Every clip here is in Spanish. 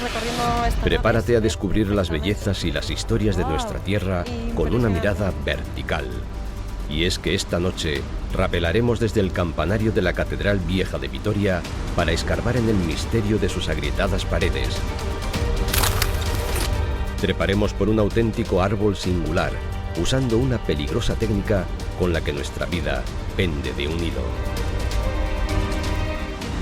recorriendo esta Prepárate a descubrir las bellezas y las historias de nuestra tierra con una mirada vertical. Y es que esta noche rapelaremos desde el campanario de la Catedral Vieja de Vitoria para escarbar en el misterio de sus agrietadas paredes. Treparemos por un auténtico árbol singular, usando una peligrosa técnica con la que nuestra vida pende de un hilo.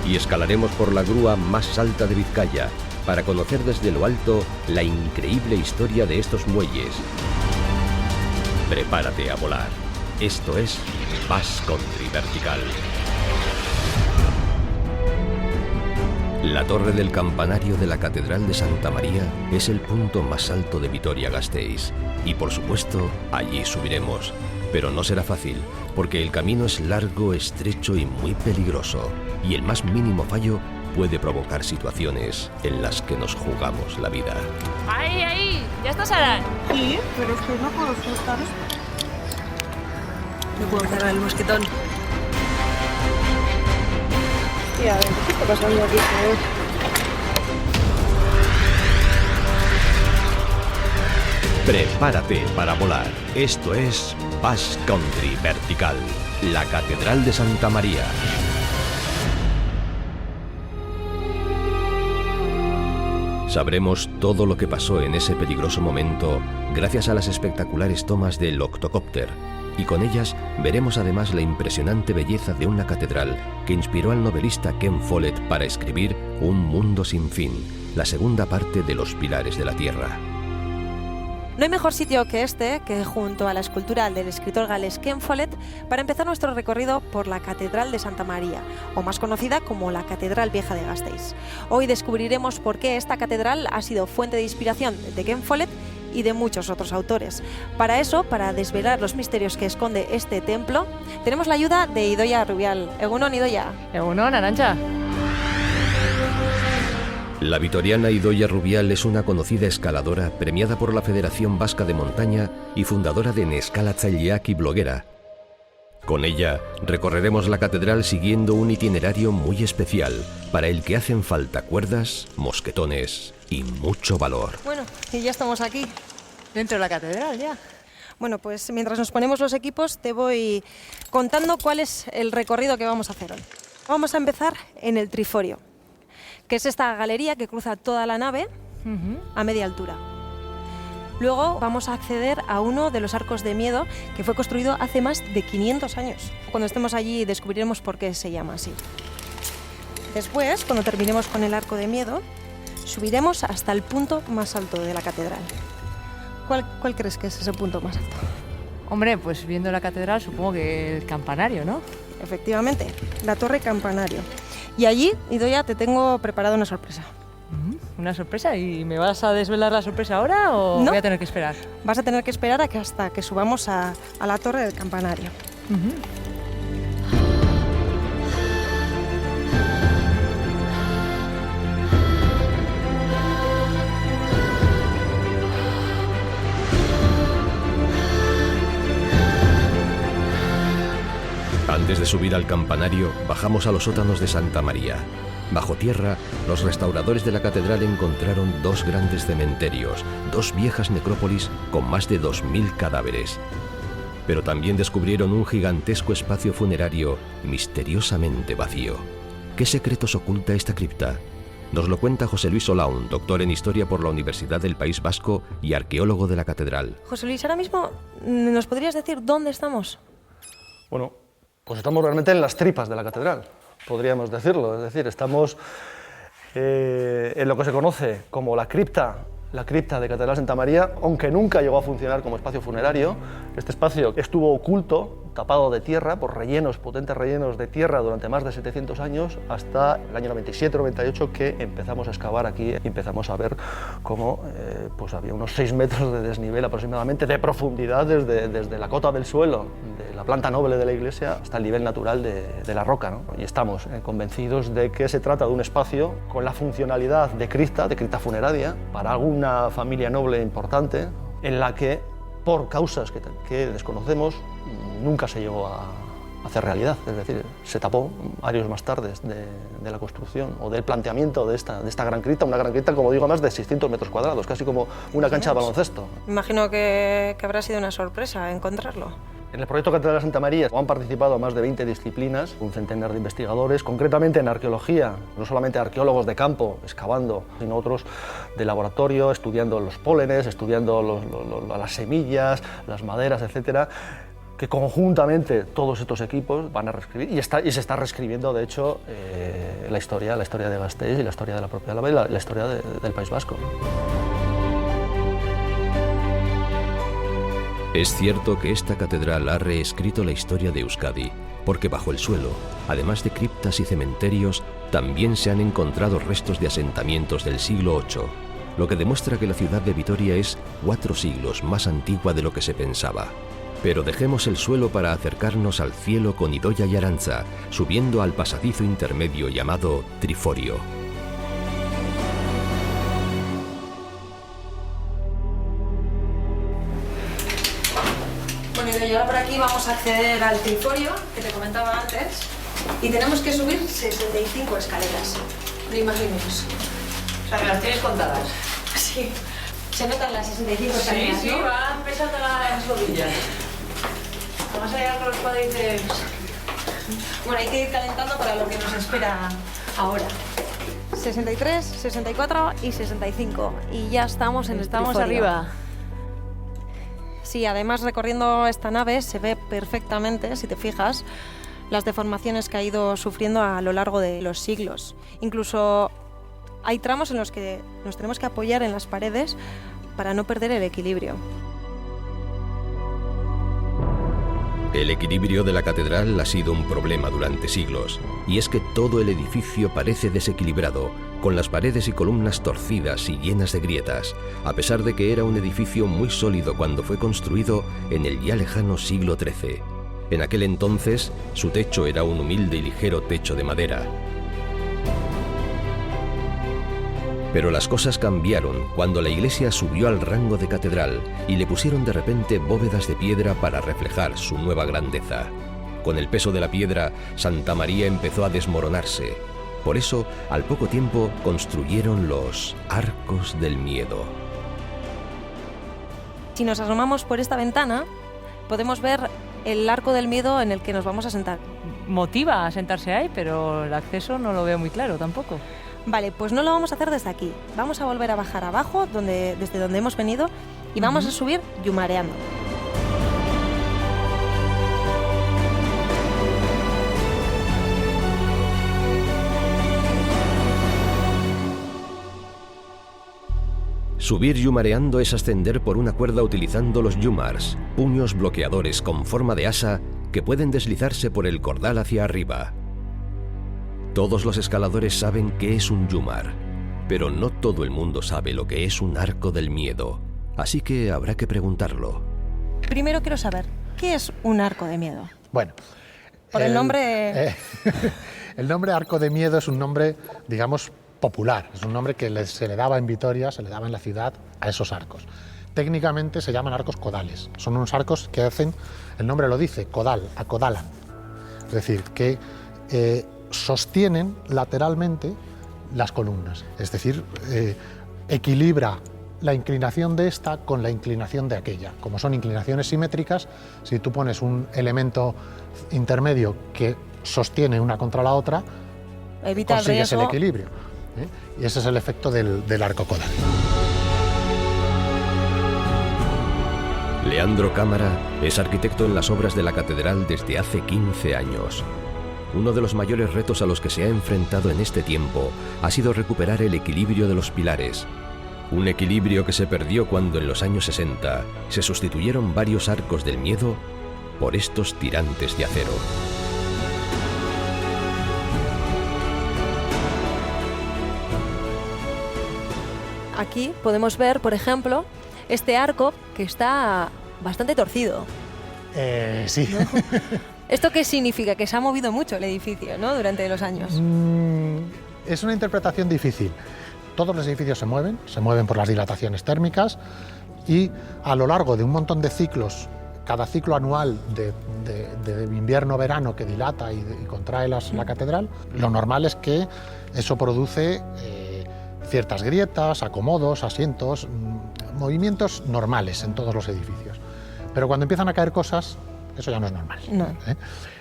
Y escalaremos por la grúa más alta de Vizcaya para conocer desde lo alto la increíble historia de estos muelles. Prepárate a volar. Esto es Basque Country Vertical. La torre del campanario de la Catedral de Santa María es el punto más alto de Vitoria-Gasteiz. Y por supuesto, allí subiremos. Pero no será fácil, porque el camino es largo, estrecho y muy peligroso. Y el más mínimo fallo puede provocar situaciones en las que nos jugamos la vida. ¡Ahí, ahí! ¿Ya estás, Aran? Sí, pero es que no puedo soltar esto. No puedo cerrar el mosquetón. Tía, a ver, ¿qué está pasando aquí? Prepárate para volar. Esto es Basque Country Vertical, la Catedral de Santa María. Sabremos todo lo que pasó en ese peligroso momento gracias a las espectaculares tomas del octocópter, y con ellas veremos además la impresionante belleza de una catedral que inspiró al novelista Ken Follett para escribir Un mundo sin fin, la segunda parte de Los pilares de la tierra. No hay mejor sitio que este, que junto a la escultura del escritor galés Ken Follett, para empezar nuestro recorrido por la Catedral de Santa María, o más conocida como la Catedral Vieja de Gasteiz. Hoy descubriremos por qué esta catedral ha sido fuente de inspiración de Ken Follett y de muchos otros autores. Para eso, para desvelar los misterios que esconde este templo, tenemos la ayuda de Idoia Rubial. Egunon, Idoia. Egunon, Arantxa. La vitoriana Idoia Rubial es una conocida escaladora premiada por la Federación Vasca de Montaña y fundadora de Neskalatzaileak y bloguera. Con ella recorreremos la catedral siguiendo un itinerario muy especial para el que hacen falta cuerdas, mosquetones y mucho valor. Bueno, y ya estamos aquí. Dentro de la catedral, ya. Bueno, pues mientras nos ponemos los equipos te voy contando cuál es el recorrido que vamos a hacer hoy. Vamos a empezar en el Triforio, que es esta galería que cruza toda la nave a media altura. Luego vamos a acceder a uno de los arcos de miedo que fue construido hace más de 500 años. Cuando estemos allí descubriremos por qué se llama así. Después, cuando terminemos con el arco de miedo, subiremos hasta el punto más alto de la catedral. ¿Cuál crees que es ese punto más alto? Hombre, pues viendo la catedral supongo que el campanario, ¿no? Efectivamente, la torre campanario. Y allí, Idoia, te tengo preparada una sorpresa. ¿Una sorpresa? ¿Y me vas a desvelar la sorpresa ahora o No. voy a tener que esperar? Vas a tener que esperar hasta que subamos a la torre del campanario. Antes de subir al campanario, bajamos a los sótanos de Santa María. Bajo tierra, los restauradores de la catedral encontraron dos grandes cementerios, dos viejas necrópolis con más de 2000 cadáveres. Pero también descubrieron un gigantesco espacio funerario misteriosamente vacío. ¿Qué secretos oculta esta cripta? Nos lo cuenta José Luis Olaun, doctor en Historia por la Universidad del País Vasco y arqueólogo de la catedral. José Luis, ahora mismo, ¿nos podrías decir dónde estamos? Bueno, pues estamos realmente en las tripas de la catedral, podríamos decirlo. Es decir, estamos en lo que se conoce como la cripta de Catedral Santa María, aunque nunca llegó a funcionar como espacio funerario. Este espacio estuvo oculto, tapado de tierra, por potentes rellenos de tierra durante más de 700 años, hasta el año 97-98, que empezamos a excavar aquí y empezamos a ver cómo pues había unos 6 metros de desnivel aproximadamente, de profundidad desde la cota del suelo, de la planta noble de la iglesia, hasta el nivel natural de la roca, ¿no? Y estamos convencidos de que se trata de un espacio con la funcionalidad de cripta funeraria, para alguna familia noble importante, en la que, por causas que desconocemos, nunca se llegó hacer realidad, es decir, se tapó años más tarde de la construcción o del planteamiento de esta gran cripta, una gran cripta, como digo, más de 600 metros cuadrados, casi como una cancha de baloncesto. Imagino que habrá sido una sorpresa encontrarlo. En el proyecto Catedral de Santa María han participado más de 20 disciplinas, un centenar de investigadores, concretamente en arqueología, no solamente arqueólogos de campo, excavando, sino otros de laboratorio, estudiando los pólenes, estudiando las semillas, las maderas, etcétera, que conjuntamente todos estos equipos van a reescribir, y se está reescribiendo, de hecho, la historia de Gasteiz y la historia de la propia Álava y la historia del País Vasco. Es cierto que esta catedral ha reescrito la historia de Euskadi, porque bajo el suelo, además de criptas y cementerios, también se han encontrado restos de asentamientos del siglo VIII, lo que demuestra que la ciudad de Vitoria es 4 siglos más antigua de lo que se pensaba. Pero dejemos el suelo para acercarnos al cielo con Idoia y Arantza, subiendo al pasadizo intermedio llamado Triforio. Y ahora por aquí vamos a acceder al triforio que te comentaba antes y tenemos que subir 65 escaleras. No imaginemos. O sea, que las tienes contadas. Sí. Se notan las 65 escaleras, Sí, ¿no? van pesando las rodillas. Vamos a llegar con los cuádriceps. Bueno, hay que ir calentando para lo que nos espera ahora. 63, 64 y 65. Y ya estamos en el Estamos triforio. arriba. Sí, además recorriendo esta nave se ve perfectamente, si te fijas, las deformaciones que ha ido sufriendo a lo largo de los siglos. Incluso hay tramos en los que nos tenemos que apoyar en las paredes para no perder el equilibrio. El equilibrio de la catedral ha sido un problema durante siglos, y es que todo el edificio parece desequilibrado, con las paredes y columnas torcidas y llenas de grietas, a pesar de que era un edificio muy sólido cuando fue construido en el ya lejano siglo XIII. En aquel entonces, su techo era un humilde y ligero techo de madera. Pero las cosas cambiaron cuando la iglesia subió al rango de catedral y le pusieron de repente bóvedas de piedra para reflejar su nueva grandeza. Con el peso de la piedra, Santa María empezó a desmoronarse. Por eso, al poco tiempo, construyeron los Arcos del Miedo. Si nos asomamos por esta ventana, podemos ver el Arco del Miedo en el que nos vamos a sentar. Motiva a sentarse ahí, pero el acceso no lo veo muy claro tampoco. Vale, pues no lo vamos a hacer desde aquí. Vamos a volver a bajar abajo, desde donde hemos venido, y vamos a subir yumareando. Subir yumareando es ascender por una cuerda utilizando los yumars, puños bloqueadores con forma de asa que pueden deslizarse por el cordal hacia arriba. Todos los escaladores saben qué es un yumar, pero no todo el mundo sabe lo que es un arco del miedo, así que habrá que preguntarlo. Primero quiero saber, ¿qué es un arco de miedo? Bueno, Por el nombre... el nombre Arco de Miedo es un nombre, digamos, popular. Es un nombre que se le daba en Vitoria, se le daba en la ciudad a esos arcos. Técnicamente se llaman arcos codales. Son unos arcos que hacen, el nombre lo dice, codal, acodalan. Es decir, que sostienen lateralmente las columnas. Es decir, equilibra la inclinación de esta con la inclinación de aquella. Como son inclinaciones simétricas, si tú pones un elemento intermedio que sostiene una contra la otra, Evita el consigues el riesgo. equilibrio. Y ese es el efecto del arco codal. Leandro Cámara es arquitecto en las obras de la catedral desde hace 15 años. Uno de los mayores retos a los que se ha enfrentado en este tiempo ha sido recuperar el equilibrio de los pilares. Un equilibrio que se perdió cuando en los años 60 se sustituyeron varios arcos del miedo por estos tirantes de acero. Aquí podemos ver, por ejemplo, este arco que está bastante torcido. Sí. ¿Esto qué significa? Que se ha movido mucho el edificio, ¿no?, durante los años. Es una interpretación difícil. Todos los edificios se mueven por las dilataciones térmicas y a lo largo de un montón de ciclos cada ciclo anual de invierno-verano que dilata y contrae la catedral, lo normal es que eso produce ciertas grietas, acomodos, asientos, movimientos normales en todos los edificios. Pero cuando empiezan a caer cosas, eso ya no es normal. No.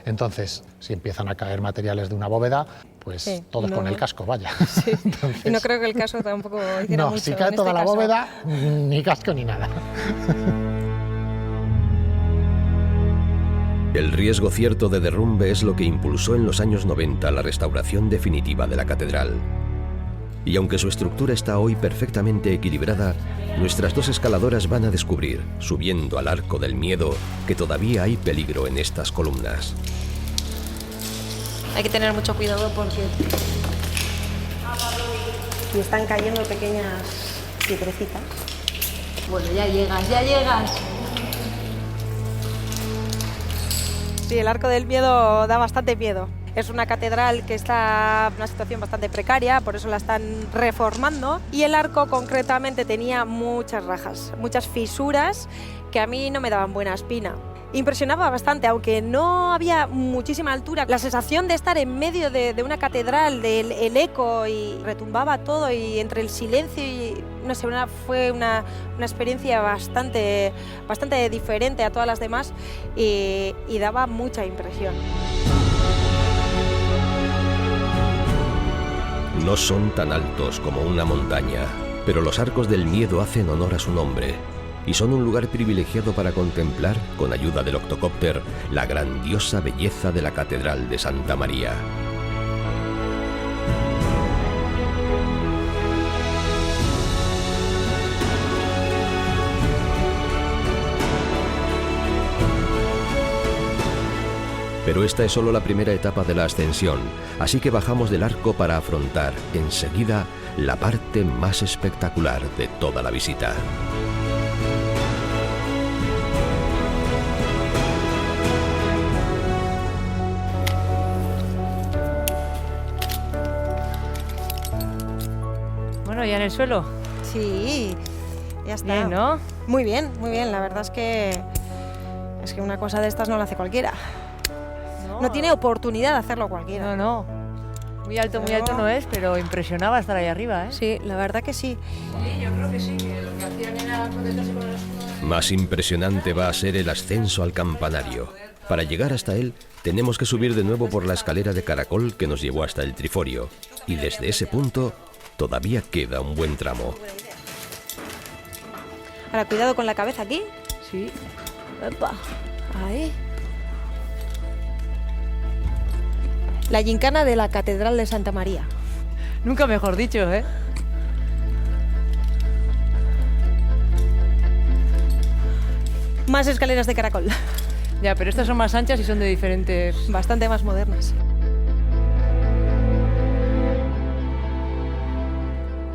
Entonces, si empiezan a caer materiales de una bóveda, pues Sí, todos no. con el casco, vaya. Sí. Entonces, Y no creo que el caso tampoco hiciera no, mucho si cae en toda este la caso. bóveda, ni casco ni nada. El riesgo cierto de derrumbe es lo que impulsó en los años 90 la restauración definitiva de la catedral. Y aunque su estructura está hoy perfectamente equilibrada, nuestras dos escaladoras van a descubrir, subiendo al Arco del Miedo, que todavía hay peligro en estas columnas. Hay que tener mucho cuidado porque Me están cayendo pequeñas piedrecitas. Bueno, ya llegas, ya llegas. sí, el Arco del Miedo da bastante miedo. Es una catedral que está en una situación bastante precaria, por eso la están reformando. Y el arco concretamente tenía muchas rajas, muchas fisuras que a mí no me daban buena espina. Impresionaba bastante, aunque no había muchísima altura. La sensación de estar en medio de una catedral, el eco, y retumbaba todo, y entre el silencio y no sé, fue una experiencia bastante diferente a todas las demás y daba mucha impresión. No son tan altos como una montaña, pero los Arcos del Miedo hacen honor a su nombre y son un lugar privilegiado para contemplar, con ayuda del octocópter, la grandiosa belleza de la Catedral de Santa María. Pero esta es solo la primera etapa de la ascensión, así que bajamos del arco para afrontar enseguida la parte más espectacular de toda la visita. Bueno, ya en el suelo. Sí, ya está. Bien, ¿no? Muy bien, muy bien. La verdad es que una cosa de estas no la hace cualquiera. No tiene oportunidad de hacerlo cualquiera. No, no. Muy alto no es, pero impresionaba estar ahí arriba, ¿eh? Sí, la verdad que sí. Sí, yo creo que sí, que lo que hacían era contentarse con las... Más impresionante va a ser el ascenso al campanario. Para llegar hasta él, tenemos que subir de nuevo por la escalera de caracol que nos llevó hasta el triforio. Y desde ese punto, todavía queda un buen tramo. Ahora, cuidado con la cabeza aquí. Sí. Epa, ahí. La gincana de la Catedral de Santa María. Nunca mejor dicho, ¿eh? Más escaleras de caracol. Ya, pero estas son más anchas y son de diferentes... Bastante más modernas.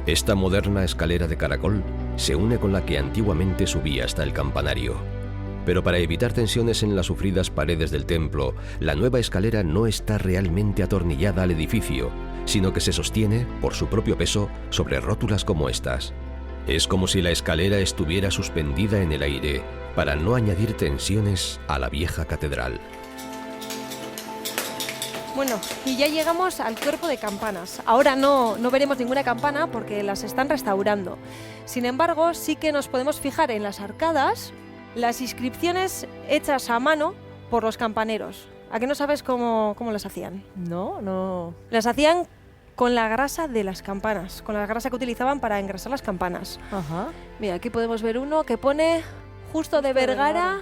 Esta moderna escalera de caracol se une con la que antiguamente subía hasta el campanario. Pero para evitar tensiones en las sufridas paredes del templo, la nueva escalera no está realmente atornillada al edificio, sino que se sostiene, por su propio peso, sobre rótulas como estas. Es como si la escalera estuviera suspendida en el aire, para no añadir tensiones a la vieja catedral. Bueno, y ya llegamos al cuerpo de campanas. Ahora no veremos ninguna campana porque las están restaurando. Sin embargo, sí que nos podemos fijar en las arcadas, las inscripciones hechas a mano por los campaneros. ¿A qué no sabes cómo las hacían? No. Las hacían con la grasa de las campanas, con la grasa que utilizaban para engrasar las campanas. Ajá. Mira, aquí podemos ver uno que pone Justo de Vergara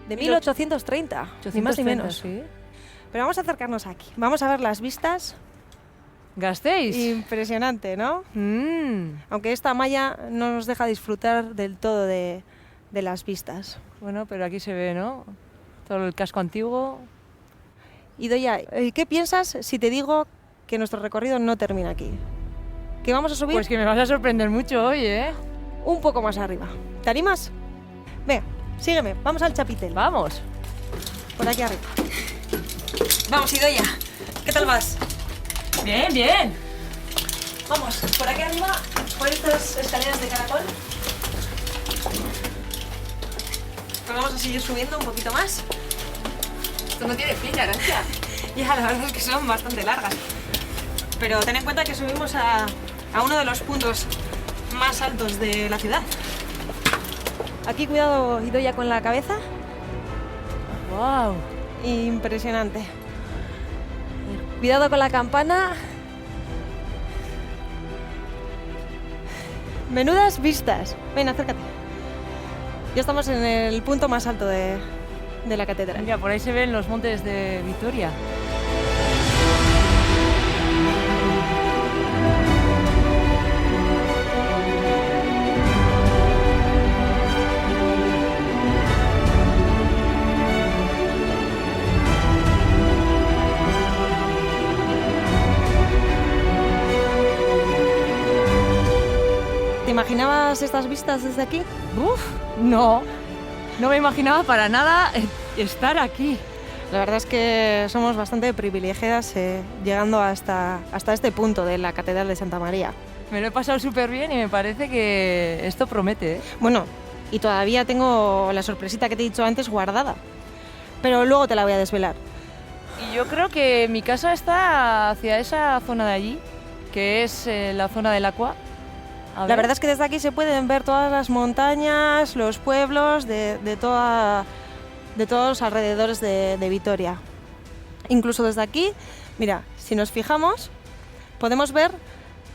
de 1830, ni más ni menos. Sí. Pero vamos a acercarnos aquí. Vamos a ver las vistas. ¿Gastéis? Impresionante, ¿no? Aunque esta malla no nos deja disfrutar del todo de las vistas. Bueno, pero aquí se ve, ¿no? Todo el casco antiguo. Y Doya, ¿qué piensas si te digo que nuestro recorrido no termina aquí? ¿Que vamos a subir? Pues que me vas a sorprender mucho hoy, ¿eh? Un poco más arriba. ¿Te animas? Venga, sígueme. Vamos al chapitel. Vamos. Por aquí arriba. Vamos, Idoia. ¿Qué tal vas? Bien, bien. Vamos, por aquí arriba, por estas escaleras de caracol. Pues vamos a seguir subiendo un poquito más. Esto no tiene fin, Arantxa. Ya, la verdad es que son bastante largas. Pero ten en cuenta que subimos a uno de los puntos más altos de la ciudad. Aquí, cuidado, Idoia, con la cabeza. ¡Wow! Impresionante. Cuidado con la campana. Menudas vistas. Ven, acércate. Ya estamos en el punto más alto de la catedral. Mira, por ahí se ven los montes de Vitoria. ¿Te imaginabas estas vistas desde aquí? ¡Uf! No me imaginaba para nada estar aquí. La verdad es que somos bastante privilegiadas llegando hasta este punto de la Catedral de Santa María. Me lo he pasado súper bien y me parece que esto promete, ¿eh? Bueno, y todavía tengo la sorpresita que te he dicho antes guardada, pero luego te la voy a desvelar. Y yo creo que mi casa está hacia esa zona de allí, que es la zona del Aqua. La verdad es que desde aquí se pueden ver todas las montañas, los pueblos de todos los alrededores de Vitoria. Incluso desde aquí, mira, si nos fijamos, podemos ver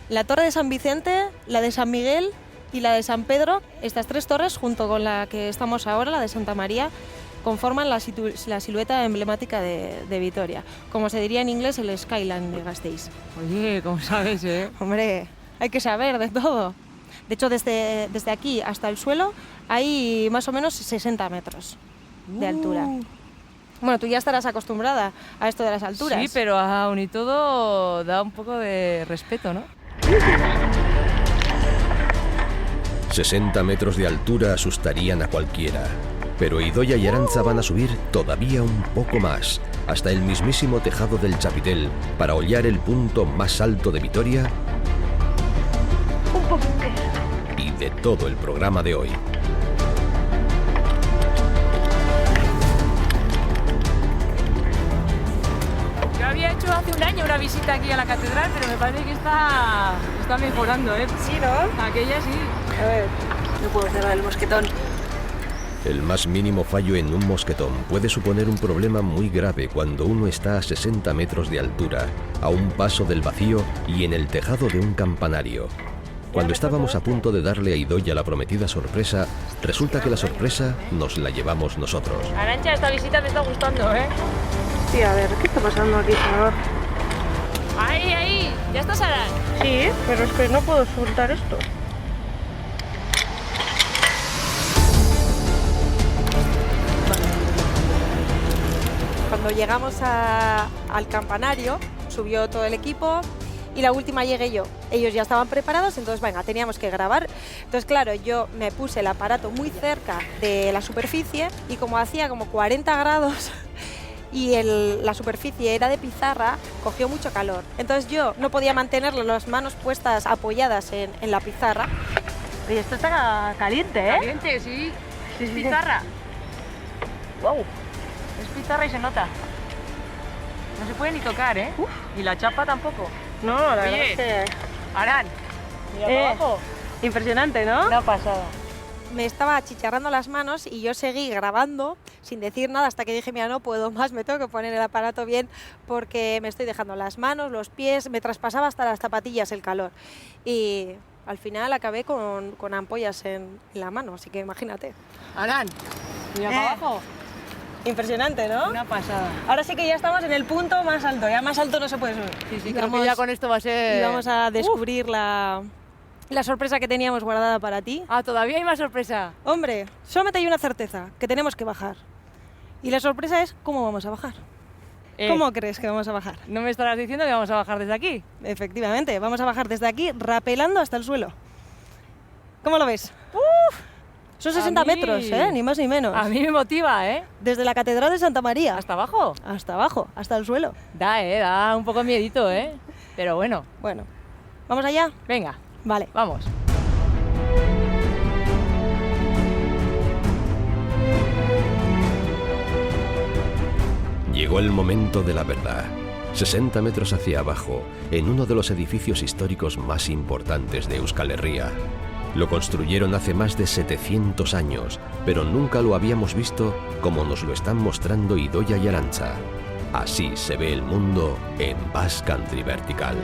la Torre de San Vicente, la de San Miguel y la de San Pedro. Estas tres torres, junto con la que estamos ahora, la de Santa María, conforman la silueta emblemática de Vitoria. Como se diría en inglés, el skyline de Gasteiz. Oye, ¿cómo sabes, eh? Hombre, hay que saber de todo. De hecho, desde aquí hasta el suelo hay más o menos 60 metros de altura. Bueno, tú ya estarás acostumbrada a esto de las alturas. Sí, pero aún y todo da un poco de respeto, ¿no? 60 metros de altura asustarían a cualquiera. Pero Idoia y Arantxa van a subir todavía un poco más, hasta el mismísimo tejado del Chapitel, para hollar el punto más alto de Vitoria y de todo el programa de hoy. Yo había hecho hace un año una visita aquí a la catedral, pero me parece que está mejorando, ¿eh? Sí, ¿no? Aquella sí. A ver, no puedo cerrar el mosquetón. El más mínimo fallo en un mosquetón puede suponer un problema muy grave cuando uno está a 60 metros de altura, a un paso del vacío y en el tejado de un campanario. Cuando estábamos a punto de darle a Idoia la prometida sorpresa, resulta que la sorpresa nos la llevamos nosotros. Arantxa, esta visita me está gustando, ¿eh? Sí, a ver, ¿qué está pasando aquí, señor? ¡Ahí! ¿Ya estás, Aran? Sí, pero es que no puedo soltar esto. Cuando llegamos al campanario, subió todo el equipo y la última llegué yo. Ellos ya estaban preparados, entonces venga, teníamos que grabar. Entonces claro, yo me puse el aparato muy cerca de la superficie y como hacía como 40 grados y la superficie era de pizarra, cogió mucho calor. Entonces yo no podía mantener las manos puestas apoyadas en la pizarra. Oye, esto está caliente, ¿eh? Caliente, sí. Es pizarra. Wow. Es pizarra y se nota. No se puede ni tocar, ¿eh? Y la chapa tampoco. No, la verdad Oye. es que... Aran, mira para abajo. Impresionante, ¿no? Una pasada. Me estaba achicharrando las manos y yo seguí grabando sin decir nada hasta que dije, mira, no puedo más, me tengo que poner el aparato bien porque me estoy dejando las manos, los pies, me traspasaba hasta las zapatillas el calor. Y al final acabé con ampollas en la mano, así que imagínate. Aran, mira para abajo. Impresionante, ¿no? Una pasada. Ahora sí que ya estamos en el punto más alto, ya más alto no se puede subir. Sí, creo que ya con esto va a ser... Y vamos a descubrir la sorpresa que teníamos guardada para ti. Ah, todavía hay más sorpresa. Hombre, solamente hay una certeza, que tenemos que bajar. Y la sorpresa es cómo vamos a bajar. ¿Cómo crees que vamos a bajar? ¿No me estarás diciendo que vamos a bajar desde aquí? Efectivamente, vamos a bajar desde aquí rapelando hasta el suelo. ¿Cómo lo ves? Son 60 A mí- metros, ni más ni menos. A mí me motiva, ¿eh? Desde la Catedral de Santa María ¿Hasta abajo? hasta abajo, hasta el suelo. Da un poco miedito, ¿eh? Pero bueno, Bueno, ¿vamos allá? venga, Vale. vamos. Llegó el momento de la verdad. 60 metros hacia abajo, en uno de los edificios históricos más importantes de Euskal Herria. Lo construyeron hace más de 700 años, pero nunca lo habíamos visto como nos lo están mostrando Idoia y Arantza. Así se ve el mundo en Basque Country Vertical.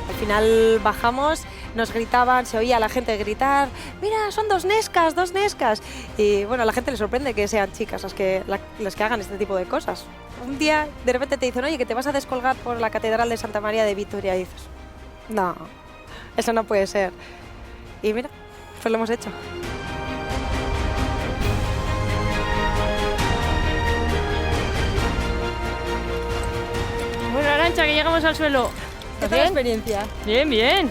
Al final bajamos, nos gritaban, se oía a la gente gritar, mira, son dos nescas, dos nescas. Y bueno, a la gente le sorprende que sean chicas las que hagan este tipo de cosas. Un día de repente te dicen, oye, que te vas a descolgar por la Catedral de Santa María de Vitoria. Y dices, no, eso no puede ser. Y mira, pues lo hemos hecho. Bueno, Arantza, que llegamos al suelo. ¿Qué tal la experiencia? Bien, bien.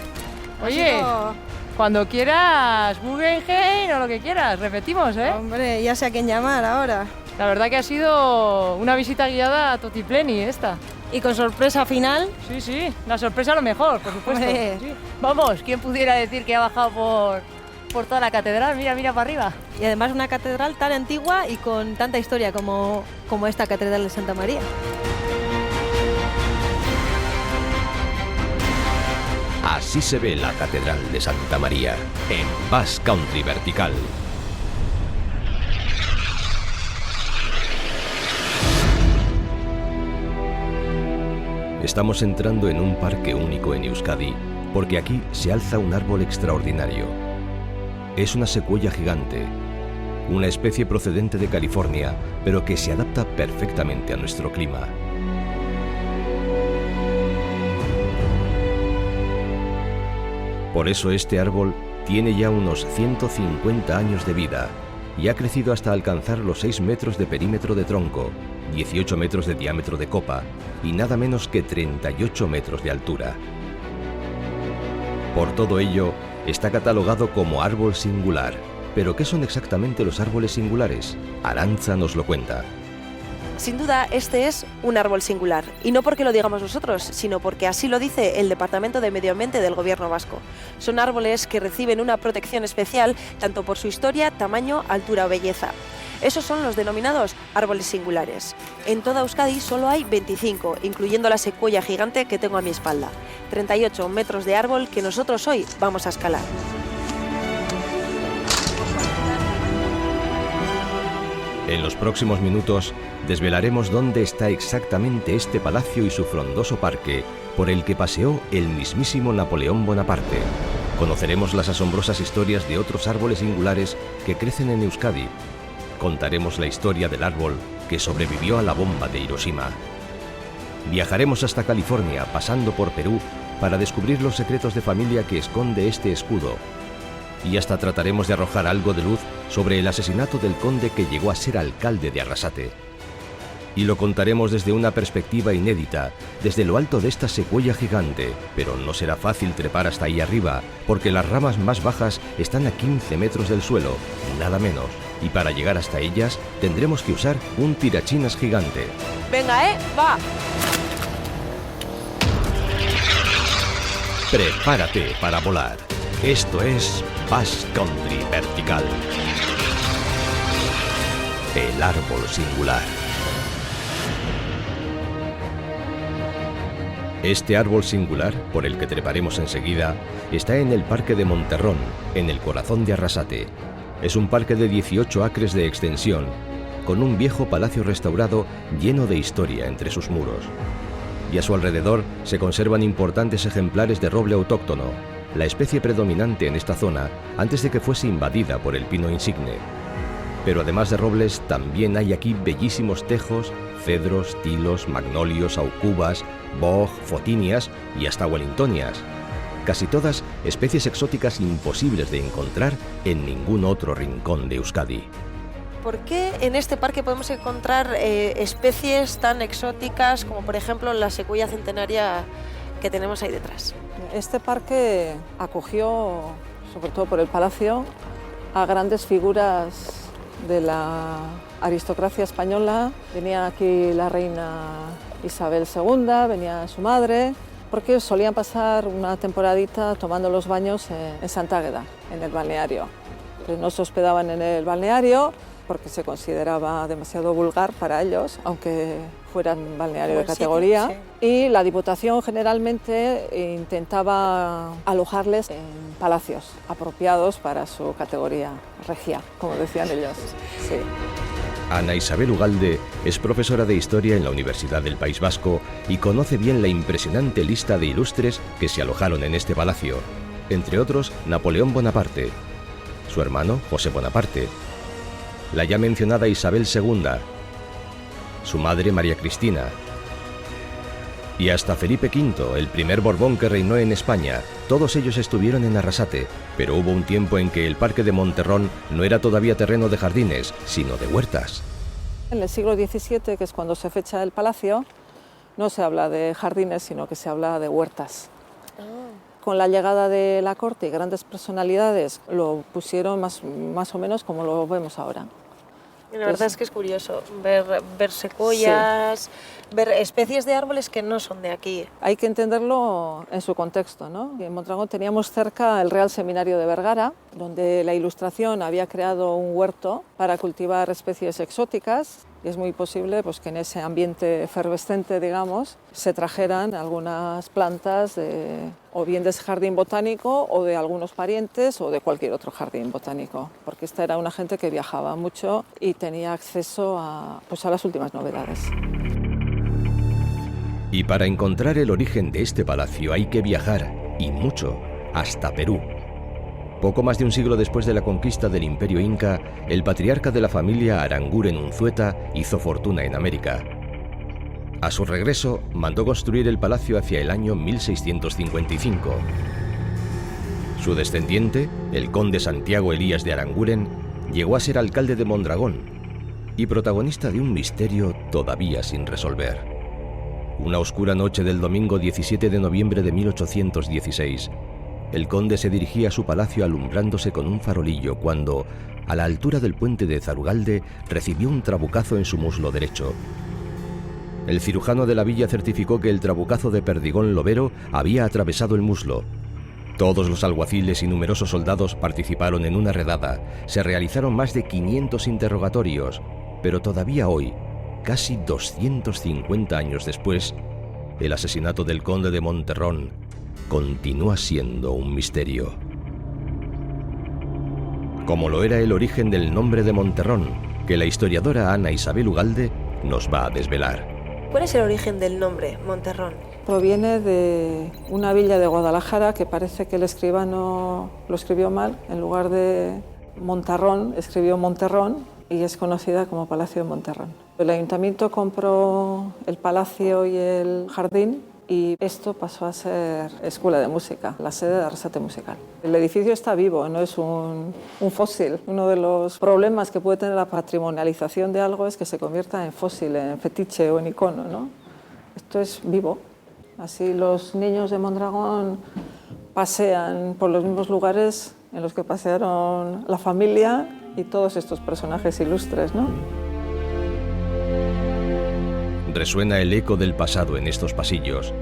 Ha Oye, sido- cuando quieras, Guggenheim o lo que quieras, repetimos, ¿eh? Hombre, ya sé a quién llamar ahora. La verdad que ha sido una visita guiada a Totipleni esta. Y con sorpresa final, Sí, sí, la sorpresa lo mejor, por supuesto. Hombre. Sí. Vamos, ¿quién pudiera decir que ha bajado por toda la catedral? Mira, mira para arriba. y además una catedral tan antigua y con tanta historia como esta Catedral de Santa María. Así se ve la Catedral de Santa María en Basque Country Vertical. Estamos entrando en un parque único en Euskadi, porque aquí se alza un árbol extraordinario. Es una secuoya gigante, una especie procedente de California, pero que se adapta perfectamente a nuestro clima. Por eso este árbol tiene ya unos 150 años de vida y ha crecido hasta alcanzar los 6 metros de perímetro de tronco, 18 metros de diámetro de copa y nada menos que 38 metros de altura. Por todo ello, está catalogado como árbol singular. ¿Pero qué son exactamente los árboles singulares? Arantza nos lo cuenta. Sin duda, este es un árbol singular, y no porque lo digamos nosotros, sino porque así lo dice el Departamento de Medio Ambiente del Gobierno vasco. Son árboles que reciben una protección especial tanto por su historia, tamaño, altura o belleza. Esos son los denominados árboles singulares. En toda Euskadi solo hay 25, incluyendo la secuoya gigante que tengo a mi espalda. 38 metros de árbol que nosotros hoy vamos a escalar. En los próximos minutos desvelaremos dónde está exactamente este palacio y su frondoso parque por el que paseó el mismísimo Napoleón Bonaparte. Conoceremos las asombrosas historias de otros árboles singulares que crecen en Euskadi. Contaremos la historia del árbol que sobrevivió a la bomba de Hiroshima. Viajaremos hasta California, pasando por Perú, para descubrir los secretos de familia que esconde este escudo. Y hasta trataremos de arrojar algo de luz sobre el asesinato del conde que llegó a ser alcalde de Arrasate. Y lo contaremos desde una perspectiva inédita, desde lo alto de esta secuoya gigante, pero no será fácil trepar hasta ahí arriba, porque las ramas más bajas están a 15 metros del suelo, nada menos, y para llegar hasta ellas tendremos que usar un tirachinas gigante. Venga, va. Prepárate para volar. Esto es Basque Country Vertical. El árbol singular. Este árbol singular, por el que treparemos enseguida, está en el Parque de Monterrón, en el corazón de Arrasate. Es un parque de 18 acres de extensión, con un viejo palacio restaurado lleno de historia entre sus muros. Y a su alrededor se conservan importantes ejemplares de roble autóctono, la especie predominante en esta zona antes de que fuese invadida por el pino insigne. Pero además de robles, también hay aquí bellísimos tejos, cedros, tilos, magnolios, aucubas, boj, fotinias y hasta wellingtonias. Casi todas especies exóticas imposibles de encontrar en ningún otro rincón de Euskadi. ¿por qué en este parque podemos encontrar especies tan exóticas como por ejemplo la secuoya centenaria que tenemos ahí detrás? Este parque acogió, sobre todo por el palacio, a grandes figuras de la aristocracia española. Venía aquí la reina Isabel II, venía su madre, porque solían pasar una temporadita tomando los baños en Santa Águeda, en el balneario. Pues no se hospedaban en el balneario porque se consideraba demasiado vulgar para ellos, aunque fueran balneario de categoría. Sí. Y la Diputación generalmente intentaba alojarles en palacios apropiados para su categoría regia, como decían ellos. Sí. Ana Isabel Ugalde es profesora de Historia en la Universidad del País Vasco y conoce bien la impresionante lista de ilustres que se alojaron en este palacio, entre otros Napoleón Bonaparte, su hermano José Bonaparte, la ya mencionada Isabel II, su madre María Cristina, y hasta Felipe V, el primer Borbón que reinó en España. Todos ellos estuvieron en Arrasate, pero hubo un tiempo en que el Parque de Monterrón no era todavía terreno de jardines, sino de huertas. En el siglo XVII, que es cuando se fecha el palacio, no se habla de jardines, sino que se habla de huertas. Con la llegada de la corte y grandes personalidades lo pusieron más o menos como lo vemos ahora. La verdad es que es curioso ver secuoyas, ver especies de árboles que no son de aquí. Hay que entenderlo en su contexto, ¿no? En Mondragón teníamos cerca el Real Seminario de Vergara, donde la Ilustración había creado un huerto para cultivar especies exóticas, y es muy posible pues, que en ese ambiente efervescente, digamos, se trajeran algunas plantas o bien de ese jardín botánico o de algunos parientes o de cualquier otro jardín botánico, porque esta era una gente que viajaba mucho y tenía acceso a las últimas novedades. Y para encontrar el origen de este palacio hay que viajar, y mucho, hasta Perú. Poco más de un siglo después de la conquista del Imperio Inca, el patriarca de la familia Aranguren Unzueta hizo fortuna en América. A su regreso, mandó construir el palacio hacia el año 1655. Su descendiente, el conde Santiago Elías de Aranguren, llegó a ser alcalde de Mondragón y protagonista de un misterio todavía sin resolver. Una oscura noche del domingo 17 de noviembre de 1816, el conde se dirigía a su palacio alumbrándose con un farolillo cuando, a la altura del puente de Zarugalde, recibió un trabucazo en su muslo derecho. El cirujano de la villa certificó que el trabucazo de Perdigón Lobero había atravesado el muslo. Todos los alguaciles y numerosos soldados participaron en una redada. Se realizaron más de 500 interrogatorios, pero todavía hoy, casi 250 años después, el asesinato del conde de Monterrón continúa siendo un misterio. Como lo era el origen del nombre de Monterrón, que la historiadora Ana Isabel Ugalde nos va a desvelar. ¿Cuál es el origen del nombre, Monterrón? Proviene de una villa de Guadalajara que parece que el escribano lo escribió mal. En lugar de Montarrón, escribió Monterrón y es conocida como Palacio de Monterrón. El ayuntamiento compró el palacio y el jardín y esto pasó a ser Escuela de Música, la sede de Arrasate Musical. El edificio está vivo, no es un fósil. Uno de los problemas que puede tener la patrimonialización de algo es que se convierta en fósil, en fetiche o en icono, ¿no? Esto es vivo. Así los niños de Mondragón pasean por los mismos lugares en los que pasearon la familia y todos estos personajes ilustres, ¿no? Resuena el eco del pasado en estos pasillos.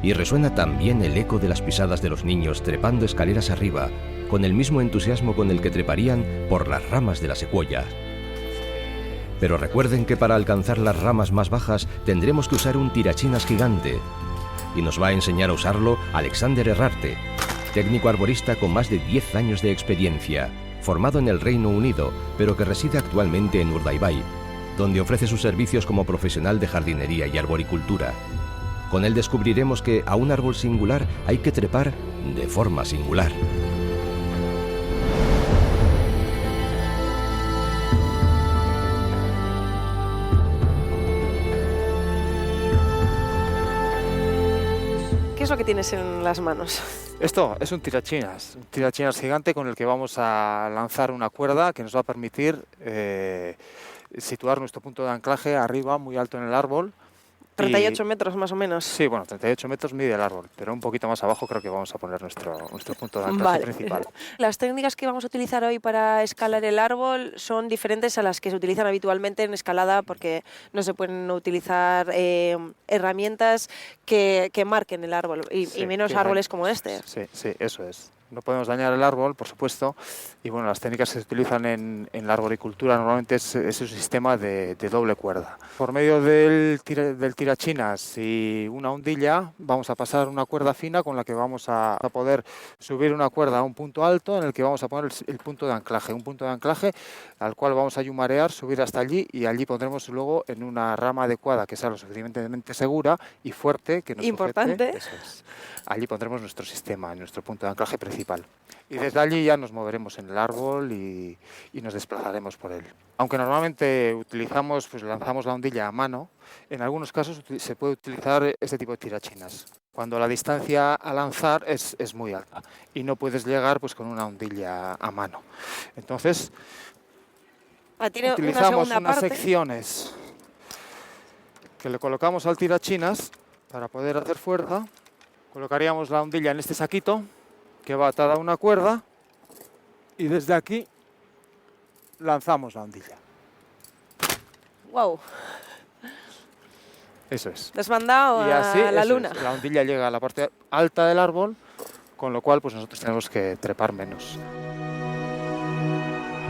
Y resuena también el eco de las pisadas de los niños trepando escaleras arriba, con el mismo entusiasmo con el que treparían por las ramas de la secuoya. Pero recuerden que para alcanzar las ramas más bajas tendremos que usar un tirachinas gigante. Y nos va a enseñar a usarlo Alexander Herrarte, técnico arborista con más de 10 años de experiencia, formado en el Reino Unido, pero que reside actualmente en Urdaibai, donde ofrece sus servicios como profesional de jardinería y arboricultura. Con él descubriremos que a un árbol singular hay que trepar de forma singular. ¿Qué es lo que tienes en las manos? Esto es un tirachinas gigante con el que vamos a lanzar una cuerda que nos va a permitir situar nuestro punto de anclaje arriba, muy alto en el árbol. 38 metros más o menos. Sí, bueno, 38 metros mide el árbol, pero un poquito más abajo creo que vamos a poner nuestro punto de anclaje principal. Las técnicas que vamos a utilizar hoy para escalar el árbol son diferentes a las que se utilizan habitualmente en escalada, porque no se pueden utilizar herramientas que marquen el árbol, y menos árboles como este. Sí, eso es. No podemos dañar el árbol, por supuesto, y bueno, las técnicas que se utilizan en la arboricultura normalmente es un sistema de doble cuerda. Por medio del tirachinas y una hundilla vamos a pasar una cuerda fina con la que vamos a poder subir una cuerda a un punto alto en el que vamos a poner el punto de anclaje, un punto de anclaje al cual vamos a yumarear, subir hasta allí, y allí pondremos luego en una rama adecuada que sea lo suficientemente segura y fuerte que nos importante. Eso es. Allí pondremos nuestro sistema, nuestro punto de anclaje principal. Y desde allí ya nos moveremos en el árbol y nos desplazaremos por él. Aunque normalmente lanzamos la hundilla a mano, en algunos casos se puede utilizar este tipo de tirachinas, cuando la distancia a lanzar es muy alta y no puedes llegar con una hundilla a mano. Entonces, utilizamos unas secciones que le colocamos al tirachinas para poder hacer fuerza. Colocaríamos la hundilla en este saquito que va atada a una cuerda y desde aquí lanzamos la hundilla. ¡Wow! Eso es. Desbandado y así, a la luna. La hundilla llega a la parte alta del árbol, con lo cual nosotros tenemos que trepar menos.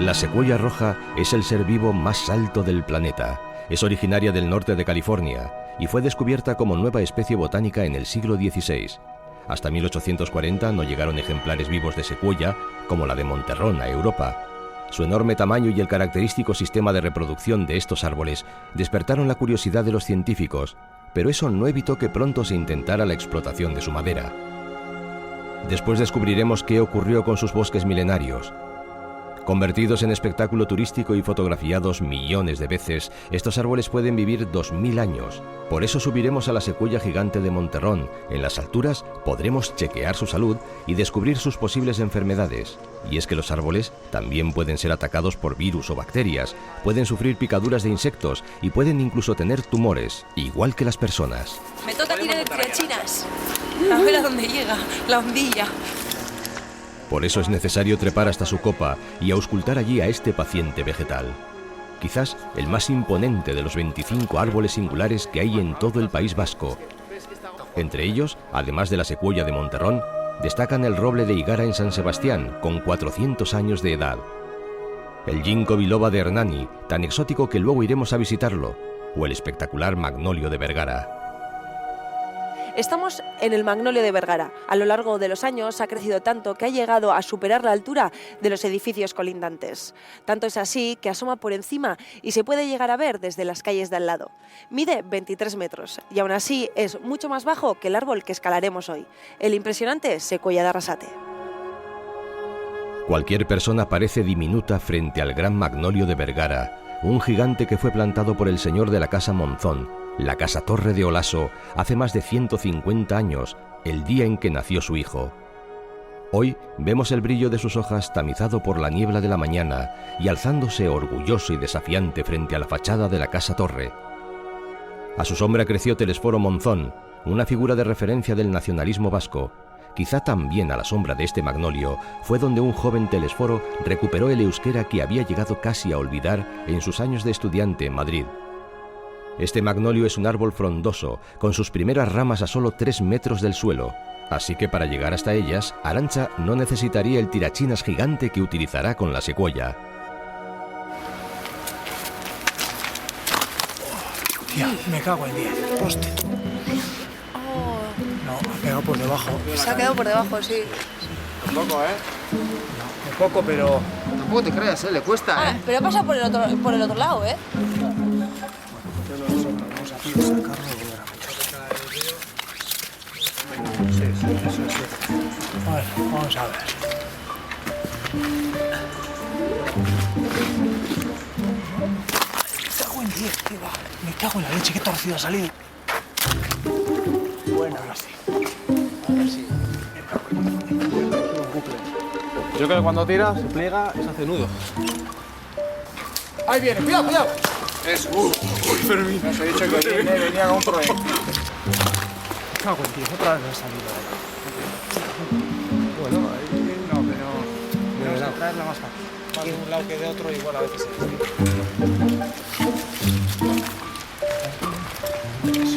La secuoya roja es el ser vivo más alto del planeta. Es originaria del norte de California y fue descubierta como nueva especie botánica en el siglo XVI. Hasta 1840 no llegaron ejemplares vivos de secuoya como la de Monterrón a Europa. Su enorme tamaño y el característico sistema de reproducción de estos árboles despertaron la curiosidad de los científicos, pero eso no evitó que pronto se intentara la explotación de su madera. Después descubriremos qué ocurrió con sus bosques milenarios. Convertidos en espectáculo turístico y fotografiados millones de veces, estos árboles pueden vivir 2000 años. Por eso subiremos a la secuoya gigante de Monterrón. En las alturas podremos chequear su salud y descubrir sus posibles enfermedades. Y es que los árboles también pueden ser atacados por virus o bacterias, pueden sufrir picaduras de insectos y pueden incluso tener tumores, igual que las personas. Me toca tirar el tirachinas. A ver a dónde llega la hundilla. Por eso es necesario trepar hasta su copa y auscultar allí a este paciente vegetal. Quizás el más imponente de los 25 árboles singulares que hay en todo el País Vasco. Entre ellos, además de la secuoya de Monterrón, destacan el roble de Higara en San Sebastián, con 400 años de edad. El ginkgo biloba de Hernani, tan exótico que luego iremos a visitarlo, o el espectacular magnolio de Vergara. Estamos en el Magnolio de Vergara. A lo largo de los años ha crecido tanto que ha llegado a superar la altura de los edificios colindantes. Tanto es así que asoma por encima y se puede llegar a ver desde las calles de al lado. Mide 23 metros y aún así es mucho más bajo que el árbol que escalaremos hoy, el impresionante secuoya de Arrasate. Cualquier persona parece diminuta frente al gran Magnolio de Vergara, un gigante que fue plantado por el señor de la casa Monzón, la casa Torre de Olaso, hace más de 150 años, el día en que nació su hijo. Hoy vemos el brillo de sus hojas tamizado por la niebla de la mañana y alzándose orgulloso y desafiante frente a la fachada de la casa Torre. A su sombra creció Telesforo Monzón, una figura de referencia del nacionalismo vasco. Quizá también a la sombra de este magnolio fue donde un joven Telesforo recuperó el euskera que había llegado casi a olvidar en sus años de estudiante en Madrid. Este magnolio es un árbol frondoso, con sus primeras ramas a solo 3 metros del suelo, así que para llegar hasta ellas, Arantxa no necesitaría el tirachinas gigante que utilizará con la secuoya. Tía, me cago en 10. Poste. No, me ha pegado por debajo. Se ha quedado por debajo, sí. Un poco, ¿eh? No, un poco, pero... Tampoco te creas, le cuesta, ¿eh? Pero pasa por el otro lado, ¿eh? Vamos aquí a sacarlo y volver a meter. Sí. Bueno, vamos a ver. Me cago en 10, tío. Me cago en la leche, qué torcido ha salido. Bueno, ahora sí. Yo creo que cuando tira, se pliega y se hace nudo. ¡Ahí viene! ¡Cuidado, cuidado! Eso. ¡Uy, Fermín! Os he dicho que venía con un proyecto. Cago en tío, otra vez me ha salido. Bueno, ahí... No, pero... Tenemos que traerla más fácil. Más de un lado que de otro, igual a veces se desvía. Eso es.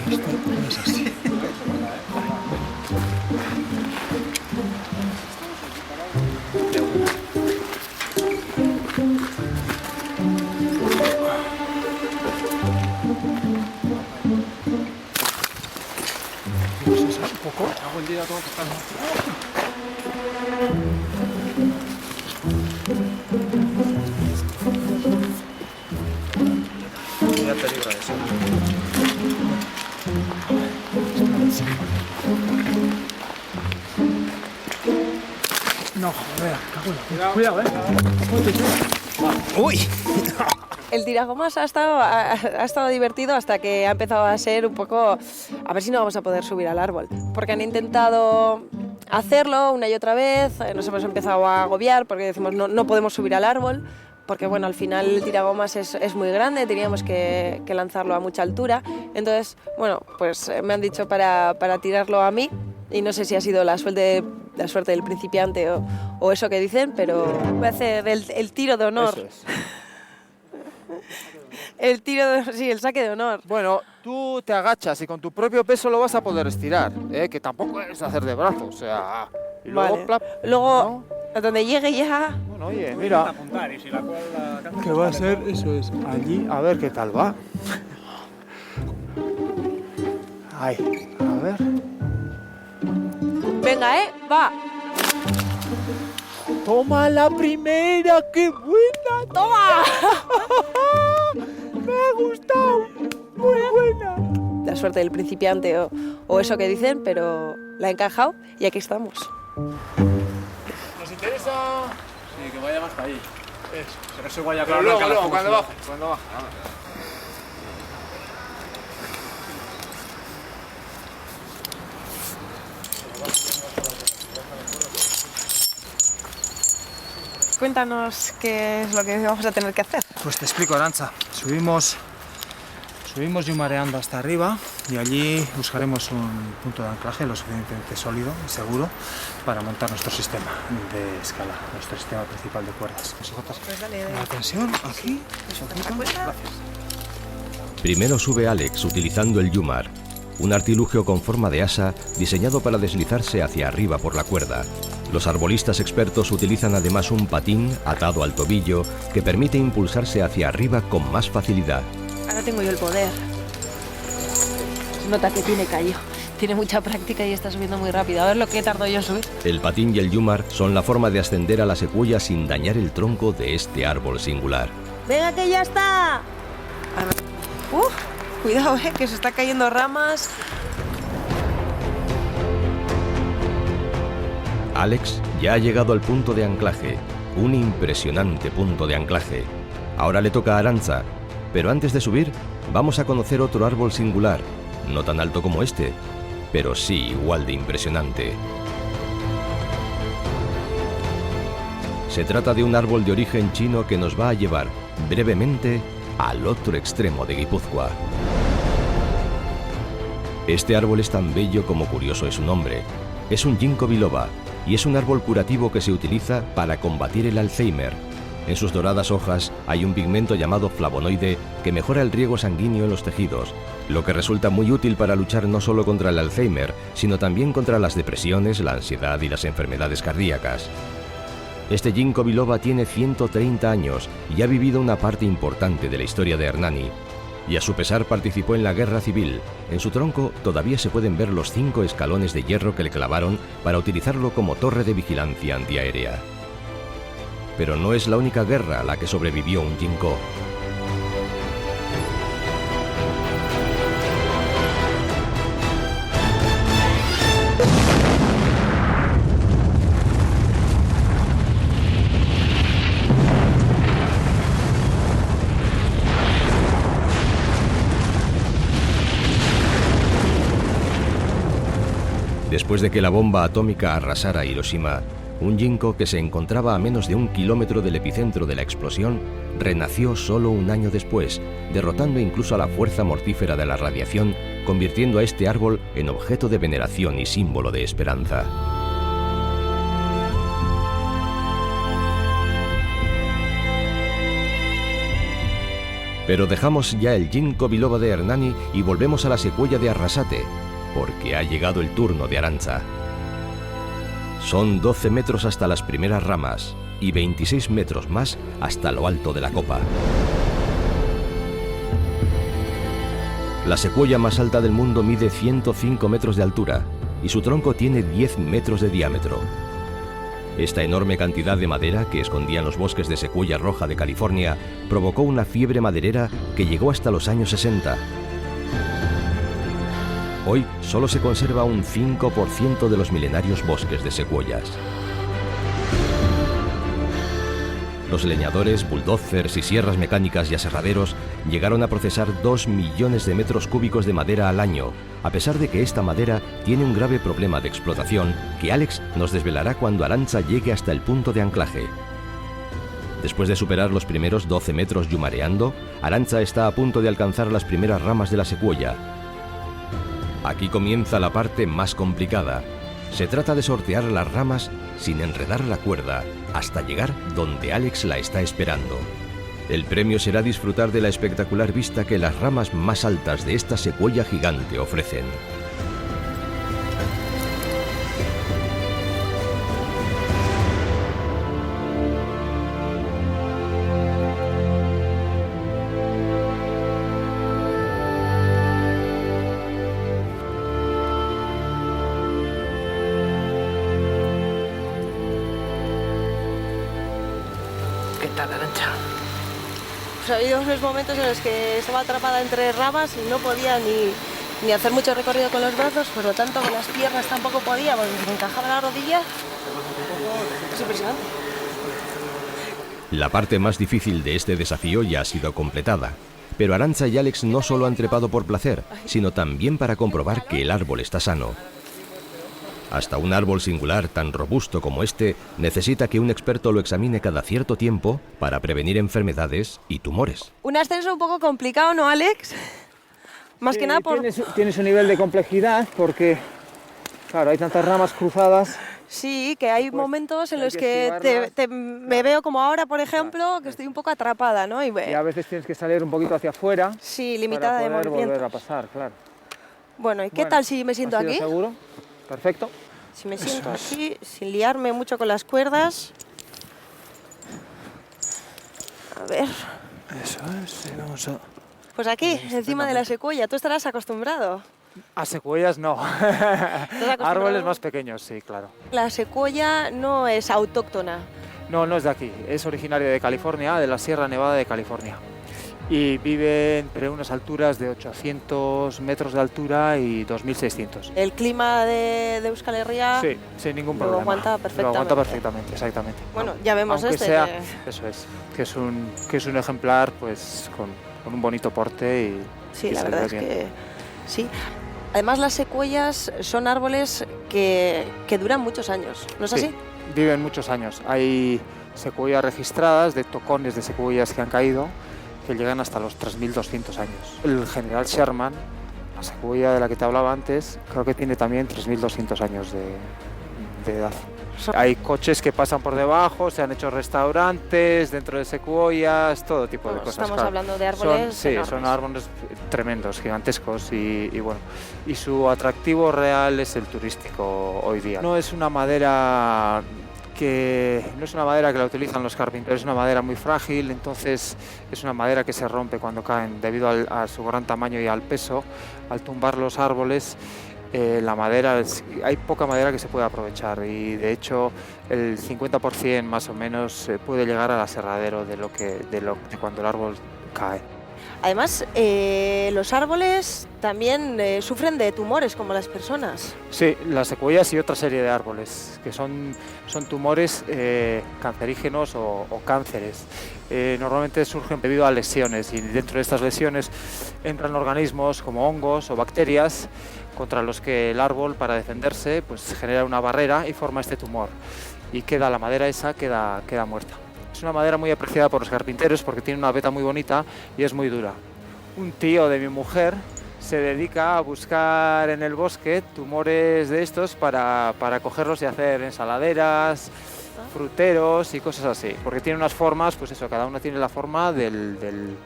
Ahí está, pones así. Un poco. Hago el día todo que está. Ya peligra eso. No, joder, cuidado, ¡Uy! El tiragomas ha estado divertido hasta que ha empezado a ser un poco... A ver si no vamos a poder subir al árbol. Porque han intentado hacerlo una y otra vez, nos hemos empezado a agobiar porque decimos no podemos subir al árbol, porque bueno, al final el tiragomas es muy grande, teníamos que lanzarlo a mucha altura. Entonces, bueno, pues me han dicho para tirarlo a mí, y no sé si ha sido la suerte del principiante o eso que dicen, pero voy a hacer el tiro de honor. Eso es. El saque de honor. Bueno, tú te agachas y con tu propio peso lo vas a poder estirar, que tampoco es hacer de brazo, o sea... Y luego, Vale. plap, Luego, ¿no? a donde llegue ya... Bueno, oye, mira, apuntar y si la cuerda... que va a ser, eso es, allí, a ver qué tal va. Ahí, a ver... Venga, va. ¡Toma la primera! ¡Qué buena! ¡Toma! ¡Me ha gustado! ¡Muy buena! La suerte del principiante o eso que dicen, pero la he encajado y aquí estamos. ¿Nos interesa? Sí, que vaya más para allí. Pero eso vaya Pero luego, cuando baje. Cuéntanos qué es lo que vamos a tener que hacer. Pues te explico, Arantza. Subimos yumareando hasta arriba y allí buscaremos un punto de anclaje lo suficientemente sólido y seguro para montar nuestro sistema de escala, nuestro sistema principal de cuerdas. La tensión aquí, gracias. Primero sube Alex utilizando el Yumar, un artilugio con forma de asa diseñado para deslizarse hacia arriba por la cuerda. Los arbolistas expertos utilizan además un patín atado al tobillo que permite impulsarse hacia arriba con más facilidad. Ahora tengo yo el poder. Se nota que tiene callo. Tiene mucha práctica y está subiendo muy rápido. A ver lo que tardo yo en subir. El patín y el Yumar son la forma de ascender a la secuoya sin dañar el tronco de este árbol singular. ¡Venga, que ya está! Cuidado, que se está cayendo ramas. Alex ya ha llegado al punto de anclaje, un impresionante punto de anclaje. Ahora le toca a Arantza, pero antes de subir vamos a conocer otro árbol singular, no tan alto como este, pero sí igual de impresionante. Se trata de un árbol de origen chino que nos va a llevar brevemente al otro extremo de Guipúzcoa. Este árbol es tan bello como curioso es su nombre. Es un ginkgo biloba y es un árbol curativo que se utiliza para combatir el Alzheimer. En sus doradas hojas hay un pigmento llamado flavonoide que mejora el riego sanguíneo en los tejidos, lo que resulta muy útil para luchar no solo contra el Alzheimer, sino también contra las depresiones, la ansiedad y las enfermedades cardíacas. Este ginkgo biloba tiene 130 años y ha vivido una parte importante de la historia de Hernani. Y a su pesar participó en la guerra civil. En su tronco todavía se pueden ver los 5 escalones de hierro que le clavaron para utilizarlo como torre de vigilancia antiaérea. Pero no es la única guerra a la que sobrevivió un ginkgo. Después de que la bomba atómica arrasara Hiroshima, un ginkgo que se encontraba a menos de 1 kilómetro del epicentro de la explosión renació solo un año después, derrotando incluso a la fuerza mortífera de la radiación, convirtiendo a este árbol en objeto de veneración y símbolo de esperanza. Pero dejamos ya el ginkgo biloba de Hernani y volvemos a la secuoya de Arrasate, porque ha llegado el turno de Arantza. Son 12 metros hasta las primeras ramas y 26 metros más hasta lo alto de la copa. La secuoya más alta del mundo mide 105 metros de altura y su tronco tiene 10 metros de diámetro. Esta enorme cantidad de madera que escondían los bosques de secuoya roja de California provocó una fiebre maderera que llegó hasta los años 60. Hoy solo se conserva un 5% de los milenarios bosques de secuoyas. Los leñadores, bulldozers y sierras mecánicas y aserraderos llegaron a procesar 2 millones de metros cúbicos de madera al año, a pesar de que esta madera tiene un grave problema de explotación que Alex nos desvelará cuando Arantza llegue hasta el punto de anclaje. Después de superar los primeros 12 metros yumareando, Arantza está a punto de alcanzar las primeras ramas de la secuoya. Aquí comienza la parte más complicada. Se trata de sortear las ramas sin enredar la cuerda hasta llegar donde Alex la está esperando. El premio será disfrutar de la espectacular vista que las ramas más altas de esta secuoya gigante ofrecen. ¿Qué tal, Arantza? Pues ha habido unos momentos en los que estaba atrapada entre ramas y no podía ni hacer mucho recorrido con los brazos, por lo tanto con las piernas tampoco podía, porque me encajaba la rodilla. Es impresionante. La parte más difícil de este desafío ya ha sido completada, pero Arantza y Alex no solo han trepado por placer, sino también para comprobar que el árbol está sano. Hasta un árbol singular tan robusto como este necesita que un experto lo examine cada cierto tiempo para prevenir enfermedades y tumores. Un ascenso un poco complicado, ¿no, Alex? Más que nada por... Tiene su nivel de complejidad porque, claro, hay tantas ramas cruzadas. Sí, que hay momentos en los que me veo como ahora, por ejemplo, que estoy un poco atrapada, ¿no? Y a veces tienes que salir un poquito hacia afuera. Sí, limitada de movimiento. Para poder volver a pasar, claro. Bueno, ¿y qué tal si me siento aquí? ¿Seguro? Perfecto. Si me siento así, sin liarme mucho con las cuerdas. A ver. Eso es, sí, vamos a... Pues aquí, encima de la secuoya. ¿Tú estarás acostumbrado? A secuoyas no. Árboles más pequeños, sí, claro. La secuoya no es autóctona. No, no es de aquí. Es originaria de California, de la Sierra Nevada de California. Y vive entre unas alturas de 800 metros de altura y 2600. El clima de Euskal Herria sí, sin ningún problema. Lo aguanta perfectamente. Lo aguanta perfectamente, exactamente. Bueno, ya vemos aunque este. Sea, eso es, que es un ejemplar pues con un bonito porte y sí, y la verdad es bien. Que sí. Además las secuoyas son árboles que duran muchos años, ¿no es así? Viven muchos años. Hay secuoyas registradas de tocones de secuoyas que han caído que llegan hasta los 3.200 años. El general Sherman, la secuoya de la que te hablaba antes, creo que tiene también 3.200 años de edad. Hay coches que pasan por debajo, se han hecho restaurantes dentro de secuoyas, todo tipo de cosas. Estamos hablando de árboles enormes. Son árboles tremendos, gigantescos y bueno, y su atractivo real es el turístico hoy día. No es una madera que la utilizan los carpinteros, es una madera muy frágil, entonces es una madera que se rompe cuando caen debido a su gran tamaño y al peso. Al tumbar los árboles, la madera, hay poca madera que se puede aprovechar y de hecho el 50% más o menos puede llegar al aserradero de cuando el árbol cae. Además, los árboles también sufren de tumores como las personas. Sí, las secuoyas y otra serie de árboles, que son tumores cancerígenos o cánceres. Normalmente surgen debido a lesiones y dentro de estas lesiones entran organismos como hongos o bacterias contra los que el árbol, para defenderse, pues genera una barrera y forma este tumor. Y la madera esa queda muerta. Es una madera muy apreciada por los carpinteros porque tiene una veta muy bonita y es muy dura. Un tío de mi mujer se dedica a buscar en el bosque tumores de estos para cogerlos y hacer ensaladeras, fruteros y cosas así. Porque tiene unas formas, pues eso, cada uno tiene la forma del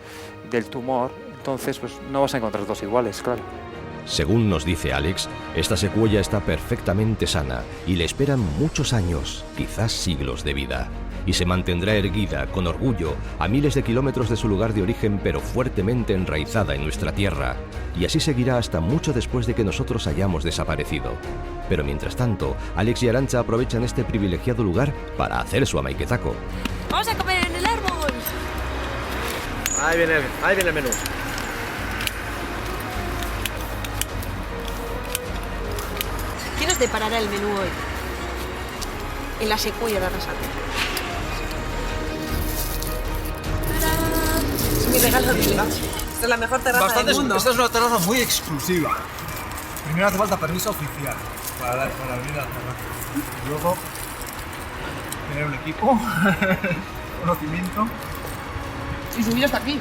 tumor. Entonces, pues no vas a encontrar dos iguales, claro. Según nos dice Alex, esta secuoya está perfectamente sana y le esperan muchos años, quizás siglos de vida. Y se mantendrá erguida, con orgullo, a miles de kilómetros de su lugar de origen, pero fuertemente enraizada en nuestra tierra. Y así seguirá hasta mucho después de que nosotros hayamos desaparecido. Pero mientras tanto, Alex y Arantxa aprovechan este privilegiado lugar para hacer su amaiquetaco. ¡Vamos a comer en el árbol! Ahí viene el menú. ¿Qué nos deparará el menú hoy? En la secuoya de Arrasate. Es mi regalo de leche. Esta es la mejor terraza del mundo. Esta es una terraza muy exclusiva. Primero hace falta permiso oficial para abrir la terraza. Y luego tener un equipo, conocimiento. Y subir hasta aquí.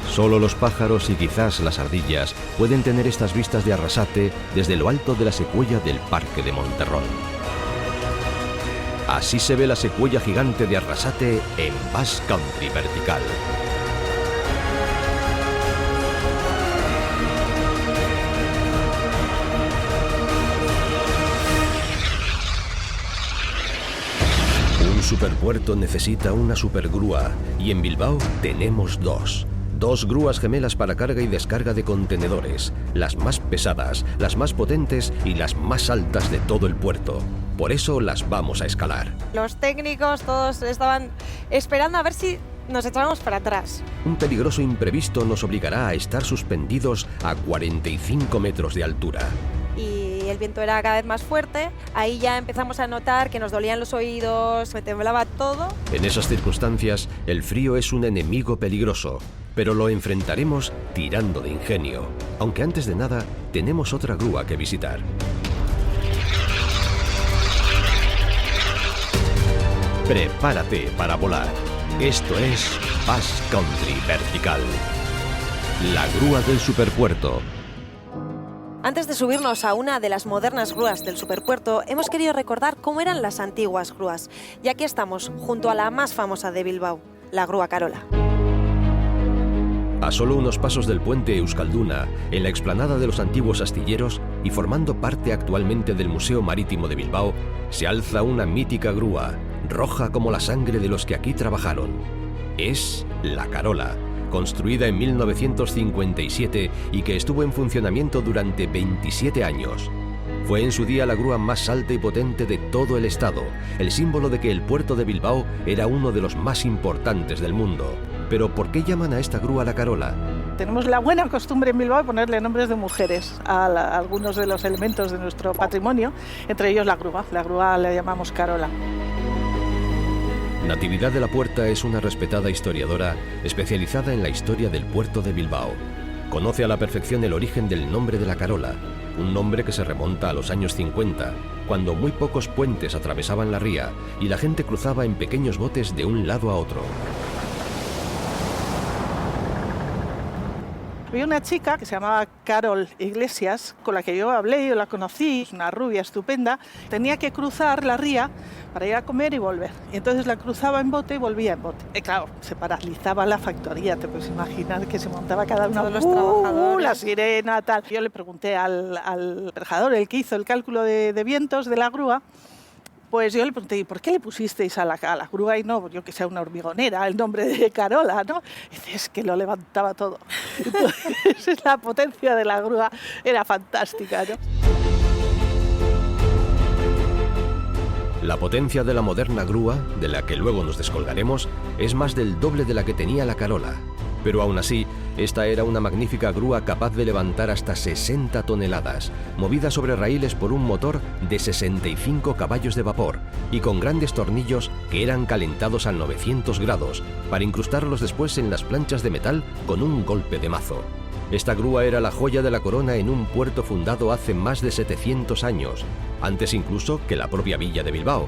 Solo los pájaros y quizás las ardillas pueden tener estas vistas de Arrasate desde lo alto de la secuoya del Parque de Monterrón. Así se ve la secuoya gigante de Arrasate en Basque Country vertical. Un superpuerto necesita una supergrúa y en Bilbao tenemos dos. Dos grúas gemelas para carga y descarga de contenedores, las más pesadas, las más potentes y las más altas de todo el puerto. Por eso las vamos a escalar. Los técnicos todos estaban esperando a ver si nos echábamos para atrás. Un peligroso imprevisto nos obligará a estar suspendidos a 45 metros de altura. Y el viento era cada vez más fuerte. Ahí ya empezamos a notar que nos dolían los oídos, me temblaba todo. En esas circunstancias, el frío es un enemigo peligroso, pero lo enfrentaremos tirando de ingenio. Aunque antes de nada, tenemos otra grúa que visitar. Prepárate para volar. Esto es Basque Country vertical. La grúa del superpuerto. Antes de subirnos a una de las modernas grúas del superpuerto, hemos querido recordar cómo eran las antiguas grúas. Y aquí estamos, junto a la más famosa de Bilbao, la grúa Carola. A solo unos pasos del puente Euskalduna, en la explanada de los antiguos astilleros y formando parte actualmente del Museo Marítimo de Bilbao, se alza una mítica grúa, roja como la sangre de los que aquí trabajaron. Es la Carola, construida en 1957 y que estuvo en funcionamiento durante 27 años. Fue en su día la grúa más alta y potente de todo el estado, el símbolo de que el puerto de Bilbao era uno de los más importantes del mundo. Pero ¿por qué llaman a esta grúa la Carola? Tenemos la buena costumbre en Bilbao de ponerle nombres de mujeres a algunos de los elementos de nuestro patrimonio, entre ellos la grúa. La grúa la llamamos Carola. Natividad de la Puerta es una respetada historiadora especializada en la historia del puerto de Bilbao. Conoce a la perfección el origen del nombre de la Carola, un nombre que se remonta a los años 50, cuando muy pocos puentes atravesaban la ría y la gente cruzaba en pequeños botes de un lado a otro. Había una chica que se llamaba Carol Iglesias, con la que yo hablé, yo la conocí, es una rubia estupenda. Tenía que cruzar la ría para ir a comer y volver. Y entonces la cruzaba en bote y volvía en bote. Y claro, se paralizaba la factoría, te puedes imaginar que se montaba cada uno. Todos los trabajadores. La sirena, tal. Yo le pregunté al trabajador, el que hizo el cálculo de vientos de la grúa, pues yo le pregunté, ¿y por qué le pusisteis a la grúa y no, yo que sea una hormigonera, el nombre de Carola, ¿no? Y dice, es que lo levantaba todo. Entonces, la potencia de la grúa era fantástica, ¿no? La potencia de la moderna grúa, de la que luego nos descolgaremos, es más del doble de la que tenía la Carola. Pero aún así, esta era una magnífica grúa capaz de levantar hasta 60 toneladas, movida sobre raíles por un motor de 65 caballos de vapor y con grandes tornillos que eran calentados a 900 grados para incrustarlos después en las planchas de metal con un golpe de mazo. Esta grúa era la joya de la corona en un puerto fundado hace más de 700 años, antes incluso que la propia villa de Bilbao.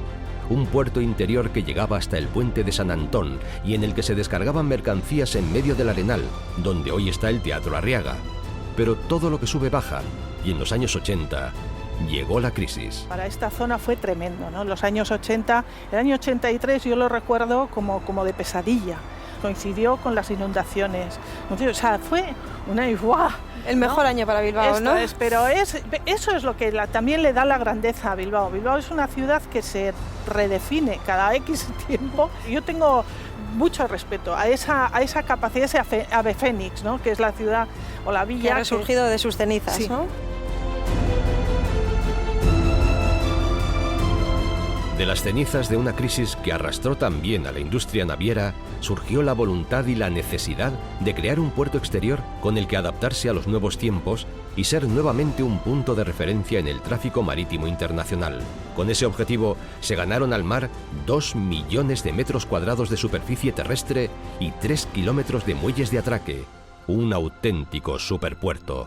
Un puerto interior que llegaba hasta el puente de San Antón y en el que se descargaban mercancías en medio del Arenal, donde hoy está el Teatro Arriaga. Pero todo lo que sube baja, y en los años 80 llegó la crisis. Para esta zona fue tremendo, ¿no? Los años 80, el año 83 yo lo recuerdo como de pesadilla. Coincidió con las inundaciones. O sea, fue una... ¡Buah! El mejor año para Bilbao, ¿no? Pero eso es lo que también le da la grandeza a Bilbao. Bilbao es una ciudad que se redefine cada X tiempo. Yo tengo mucho respeto a esa capacidad, ese ave fénix, ¿no? Que es la ciudad o la villa que ha resurgido de sus cenizas, sí. ¿no? De las cenizas de una crisis que arrastró también a la industria naviera, surgió la voluntad y la necesidad de crear un puerto exterior con el que adaptarse a los nuevos tiempos y ser nuevamente un punto de referencia en el tráfico marítimo internacional. Con ese objetivo, se ganaron al mar 2 millones de metros cuadrados de superficie terrestre y 3 kilómetros de muelles de atraque. Un auténtico superpuerto.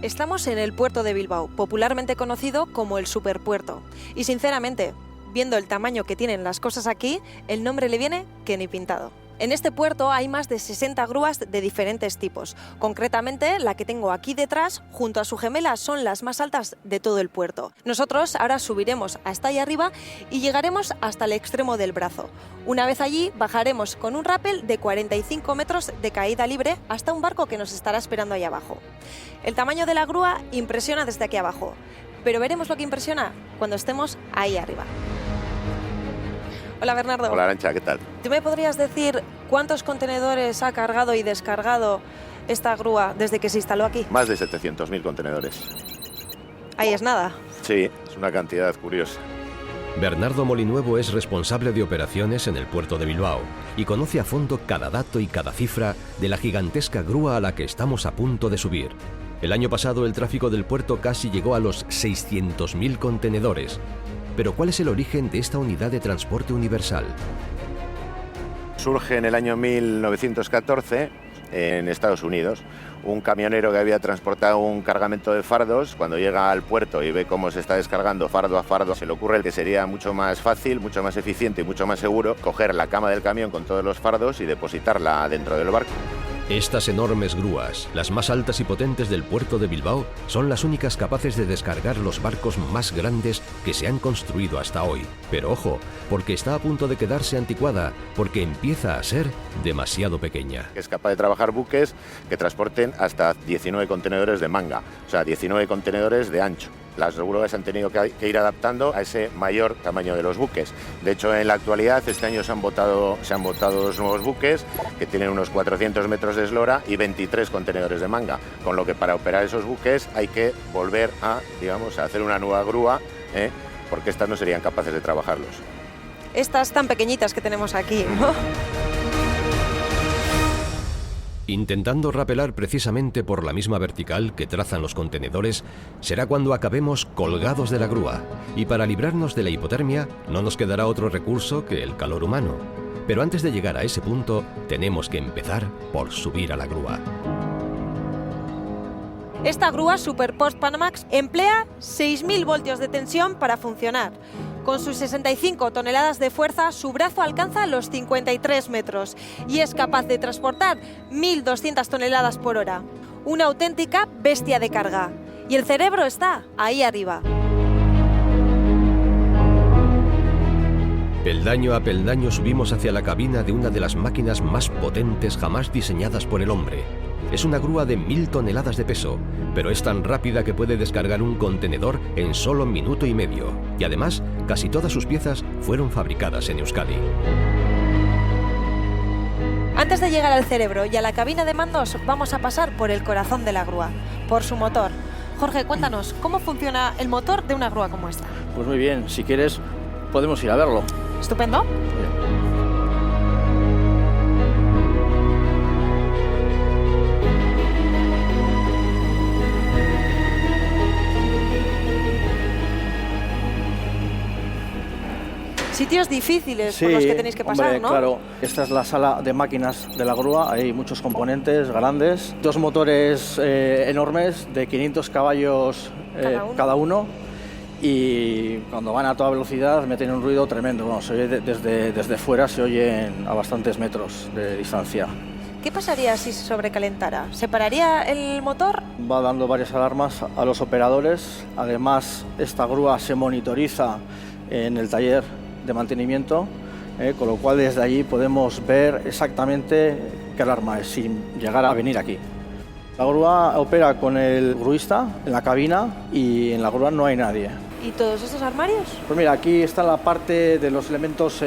Estamos en el puerto de Bilbao, popularmente conocido como el Superpuerto. Y sinceramente, viendo el tamaño que tienen las cosas aquí, el nombre le viene que ni pintado. En este puerto hay más de 60 grúas de diferentes tipos. Concretamente, la que tengo aquí detrás, junto a su gemela, son las más altas de todo el puerto. Nosotros ahora subiremos hasta ahí arriba y llegaremos hasta el extremo del brazo. Una vez allí, bajaremos con un rappel de 45 metros de caída libre hasta un barco que nos estará esperando ahí abajo. El tamaño de la grúa impresiona desde aquí abajo, pero veremos lo que impresiona cuando estemos ahí arriba. Hola Bernardo. Hola Arantxa, ¿qué tal? ¿Tú me podrías decir cuántos contenedores ha cargado y descargado esta grúa desde que se instaló aquí? Más de 700.000 contenedores. Ahí es nada. Sí, es una cantidad curiosa. Bernardo Molinuevo es responsable de operaciones en el puerto de Bilbao y conoce a fondo cada dato y cada cifra de la gigantesca grúa a la que estamos a punto de subir. El año pasado el tráfico del puerto casi llegó a los 600.000 contenedores. Pero ¿cuál es el origen de esta unidad de transporte universal? Surge en el año 1914 en Estados Unidos. Un camionero que había transportado un cargamento de fardos, cuando llega al puerto y ve cómo se está descargando fardo a fardo, se le ocurre que sería mucho más fácil, mucho más eficiente y mucho más seguro coger la cama del camión con todos los fardos y depositarla dentro del barco. Estas enormes grúas, las más altas y potentes del puerto de Bilbao, son las únicas capaces de descargar los barcos más grandes que se han construido hasta hoy. Pero ojo, porque está a punto de quedarse anticuada, porque empieza a ser demasiado pequeña. Es capaz de trabajar buques que transporten hasta 19 contenedores de manga, o sea, 19 contenedores de ancho. Las grúas han tenido que ir adaptando a ese mayor tamaño de los buques. De hecho, en la actualidad, este año se han botado 2 nuevos buques que tienen unos 400 metros de eslora y 23 contenedores de manga, con lo que para operar esos buques hay que volver a hacer una nueva grúa, porque estas no serían capaces de trabajarlos. Estas tan pequeñitas que tenemos aquí, ¿no? Intentando rapelar precisamente por la misma vertical que trazan los contenedores, será cuando acabemos colgados de la grúa, y para librarnos de la hipotermia no nos quedará otro recurso que el calor humano. Pero antes de llegar a ese punto, tenemos que empezar por subir a la grúa. Esta grúa Super Post Panamax emplea 6.000 voltios de tensión para funcionar. Con sus 65 toneladas de fuerza, su brazo alcanza los 53 metros y es capaz de transportar 1.200 toneladas por hora. Una auténtica bestia de carga. Y el cerebro está ahí arriba. Peldaño a peldaño subimos hacia la cabina de una de las máquinas más potentes jamás diseñadas por el hombre. Es una grúa de 1.000 toneladas de peso, pero es tan rápida que puede descargar un contenedor en solo 1 minuto y medio. Y además, casi todas sus piezas fueron fabricadas en Euskadi. Antes de llegar al cerebro y a la cabina de mandos, vamos a pasar por el corazón de la grúa, por su motor. Jorge, cuéntanos, ¿cómo funciona el motor de una grúa como esta? Pues muy bien, si quieres podemos ir a verlo. Estupendo. Sitios difíciles por los que tenéis que pasar, ¿no? Claro, esta es la sala de máquinas de la grúa, hay muchos componentes grandes, 2 motores enormes de 500 caballos cada uno, y cuando van a toda velocidad meten un ruido tremendo. Bueno, se oye desde fuera, se oyen a bastantes metros de distancia. ¿Qué pasaría si se sobrecalentara? ¿Se pararía el motor? Va dando varias alarmas a los operadores. Además, esta grúa se monitoriza en el taller de mantenimiento, con lo cual desde allí podemos ver exactamente qué alarma es, sin llegar a venir aquí. La grúa opera con el gruista en la cabina y en la grúa no hay nadie. ¿Y todos estos armarios? Pues mira, aquí está la parte de los elementos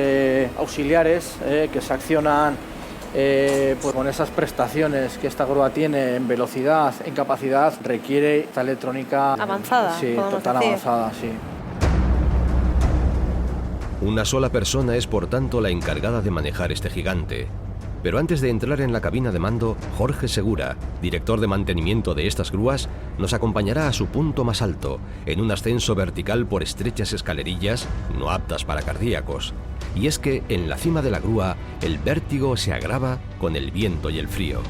auxiliares que se accionan pues con esas prestaciones que esta grúa tiene en velocidad, en capacidad, requiere esta electrónica avanzada. Sí, total avanzada, sí. Una sola persona es por tanto la encargada de manejar este gigante. Pero antes de entrar en la cabina de mando, Jorge Segura, director de mantenimiento de estas grúas, nos acompañará a su punto más alto, en un ascenso vertical por estrechas escalerillas no aptas para cardíacos. Y es que en la cima de la grúa, el vértigo se agrava con el viento y el frío.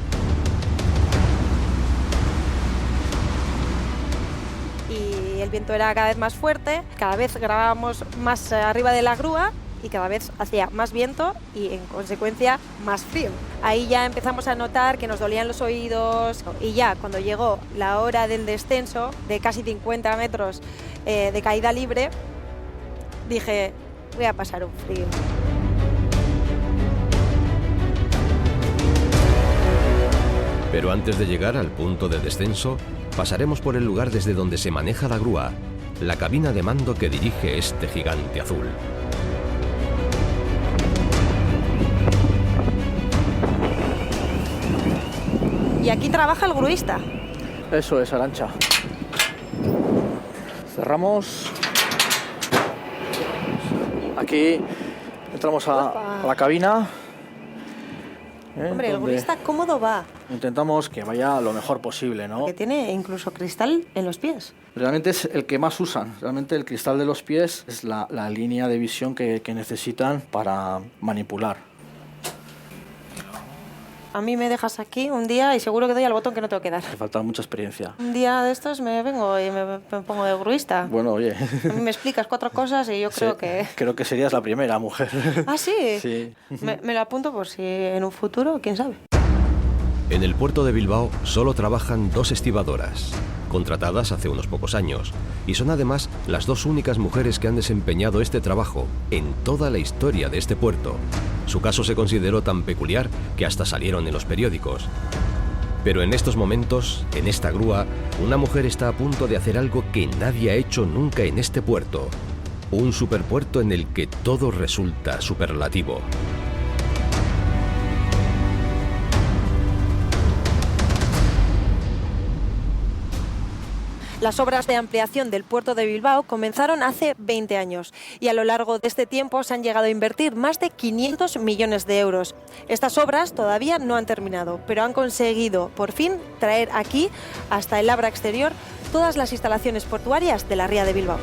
Y el viento era cada vez más fuerte, cada vez grabábamos más arriba de la grúa, y cada vez hacía más viento y en consecuencia más frío. Ahí ya empezamos a notar que nos dolían los oídos, y ya cuando llegó la hora del descenso de casi 50 metros de caída libre, dije, voy a pasar un frío. Pero antes de llegar al punto de descenso, pasaremos por el lugar desde donde se maneja la grúa, la cabina de mando que dirige este gigante azul. Y aquí trabaja el gruista. Eso es, Arantxa. Cerramos. Aquí entramos a la cabina. Hombre, el gruista cómodo va. Intentamos que vaya lo mejor posible, ¿no? Que tiene incluso cristal en los pies. Realmente es el que más usan. Realmente el cristal de los pies es la línea de visión que necesitan para manipular. A mí me dejas aquí un día y seguro que doy al botón que no tengo que dar. Te falta mucha experiencia. Un día de estos me vengo y me pongo de gruista. Bueno, oye. A mí me explicas 4 cosas y yo creo que... Creo que serías la primera mujer. ¿Ah, sí? Sí. Me lo apunto por si en un futuro, quién sabe. En el puerto de Bilbao solo trabajan 2 estibadoras, contratadas hace unos pocos años, y son además las 2 únicas mujeres que han desempeñado este trabajo en toda la historia de este puerto. Su caso se consideró tan peculiar que hasta salieron en los periódicos. Pero en estos momentos, en esta grúa, una mujer está a punto de hacer algo que nadie ha hecho nunca en este puerto. Un superpuerto en el que todo resulta superlativo. Las obras de ampliación del puerto de Bilbao comenzaron hace 20 años y a lo largo de este tiempo se han llegado a invertir más de 500 millones de euros. Estas obras todavía no han terminado, pero han conseguido por fin traer aquí, hasta el Abra exterior, todas las instalaciones portuarias de la ría de Bilbao.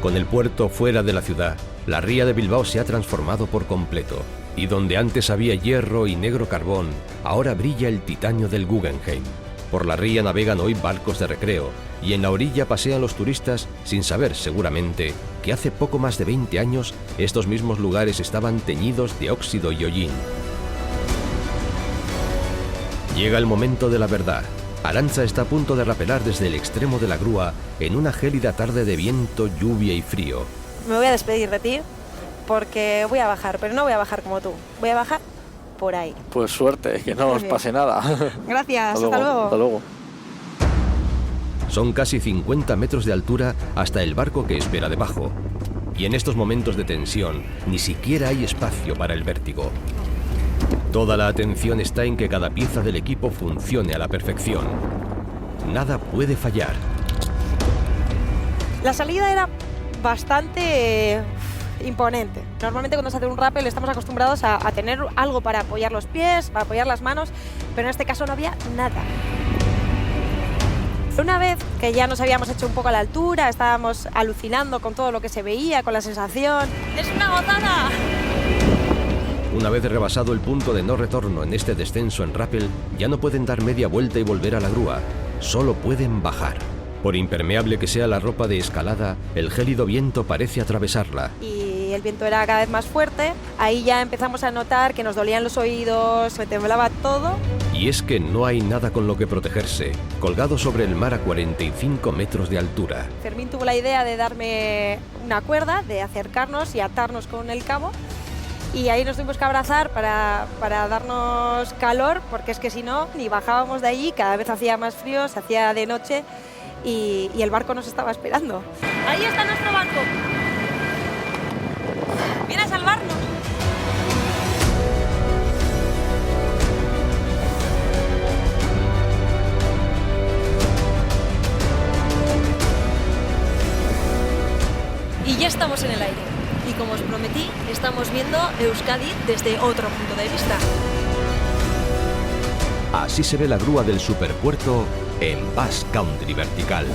Con el puerto fuera de la ciudad, la ría de Bilbao se ha transformado por completo. Y donde antes había hierro y negro carbón, ahora brilla el titanio del Guggenheim. Por la ría navegan hoy barcos de recreo y en la orilla pasean los turistas sin saber seguramente que hace poco más de 20 años estos mismos lugares estaban teñidos de óxido y hollín. Llega el momento de la verdad. Arantxa está a punto de rapelar desde el extremo de la grúa en una gélida tarde de viento, lluvia y frío. Me voy a despedir de ti porque voy a bajar, pero no voy a bajar como tú. Voy a bajar por ahí. Pues suerte, que no os pase nada. Gracias, hasta luego. Hasta luego. Son casi 50 metros de altura hasta el barco que espera debajo. Y en estos momentos de tensión, ni siquiera hay espacio para el vértigo. Toda la atención está en que cada pieza del equipo funcione a la perfección. Nada puede fallar. La salida era bastante imponente. Normalmente cuando se hace un rappel estamos acostumbrados a tener algo para apoyar los pies, para apoyar las manos, pero en este caso no había nada. Una vez que ya nos habíamos hecho un poco a la altura, estábamos alucinando con todo lo que se veía, con la sensación. ¡Es una gozada! Una vez rebasado el punto de no retorno en este descenso en rappel, ya no pueden dar media vuelta y volver a la grúa, solo pueden bajar. Por impermeable que sea la ropa de escalada, el gélido viento parece atravesarla. Y el viento era cada vez más fuerte, ahí ya empezamos a notar que nos dolían los oídos, me temblaba todo. Y es que no hay nada con lo que protegerse, colgado sobre el mar a 45 metros de altura. Fermín tuvo la idea de darme una cuerda, de acercarnos y atarnos con el cabo. Y ahí nos tuvimos que abrazar para darnos calor, porque es que si no, ni bajábamos de allí, cada vez hacía más frío, se hacía de noche y el barco nos estaba esperando. Ahí está nuestro barco. Viene a salvarnos. Y ya estamos en el aire. Y como os prometí, estamos viendo Euskadi desde otro punto de vista. Así se ve la grúa del superpuerto en Basque Country Vertical.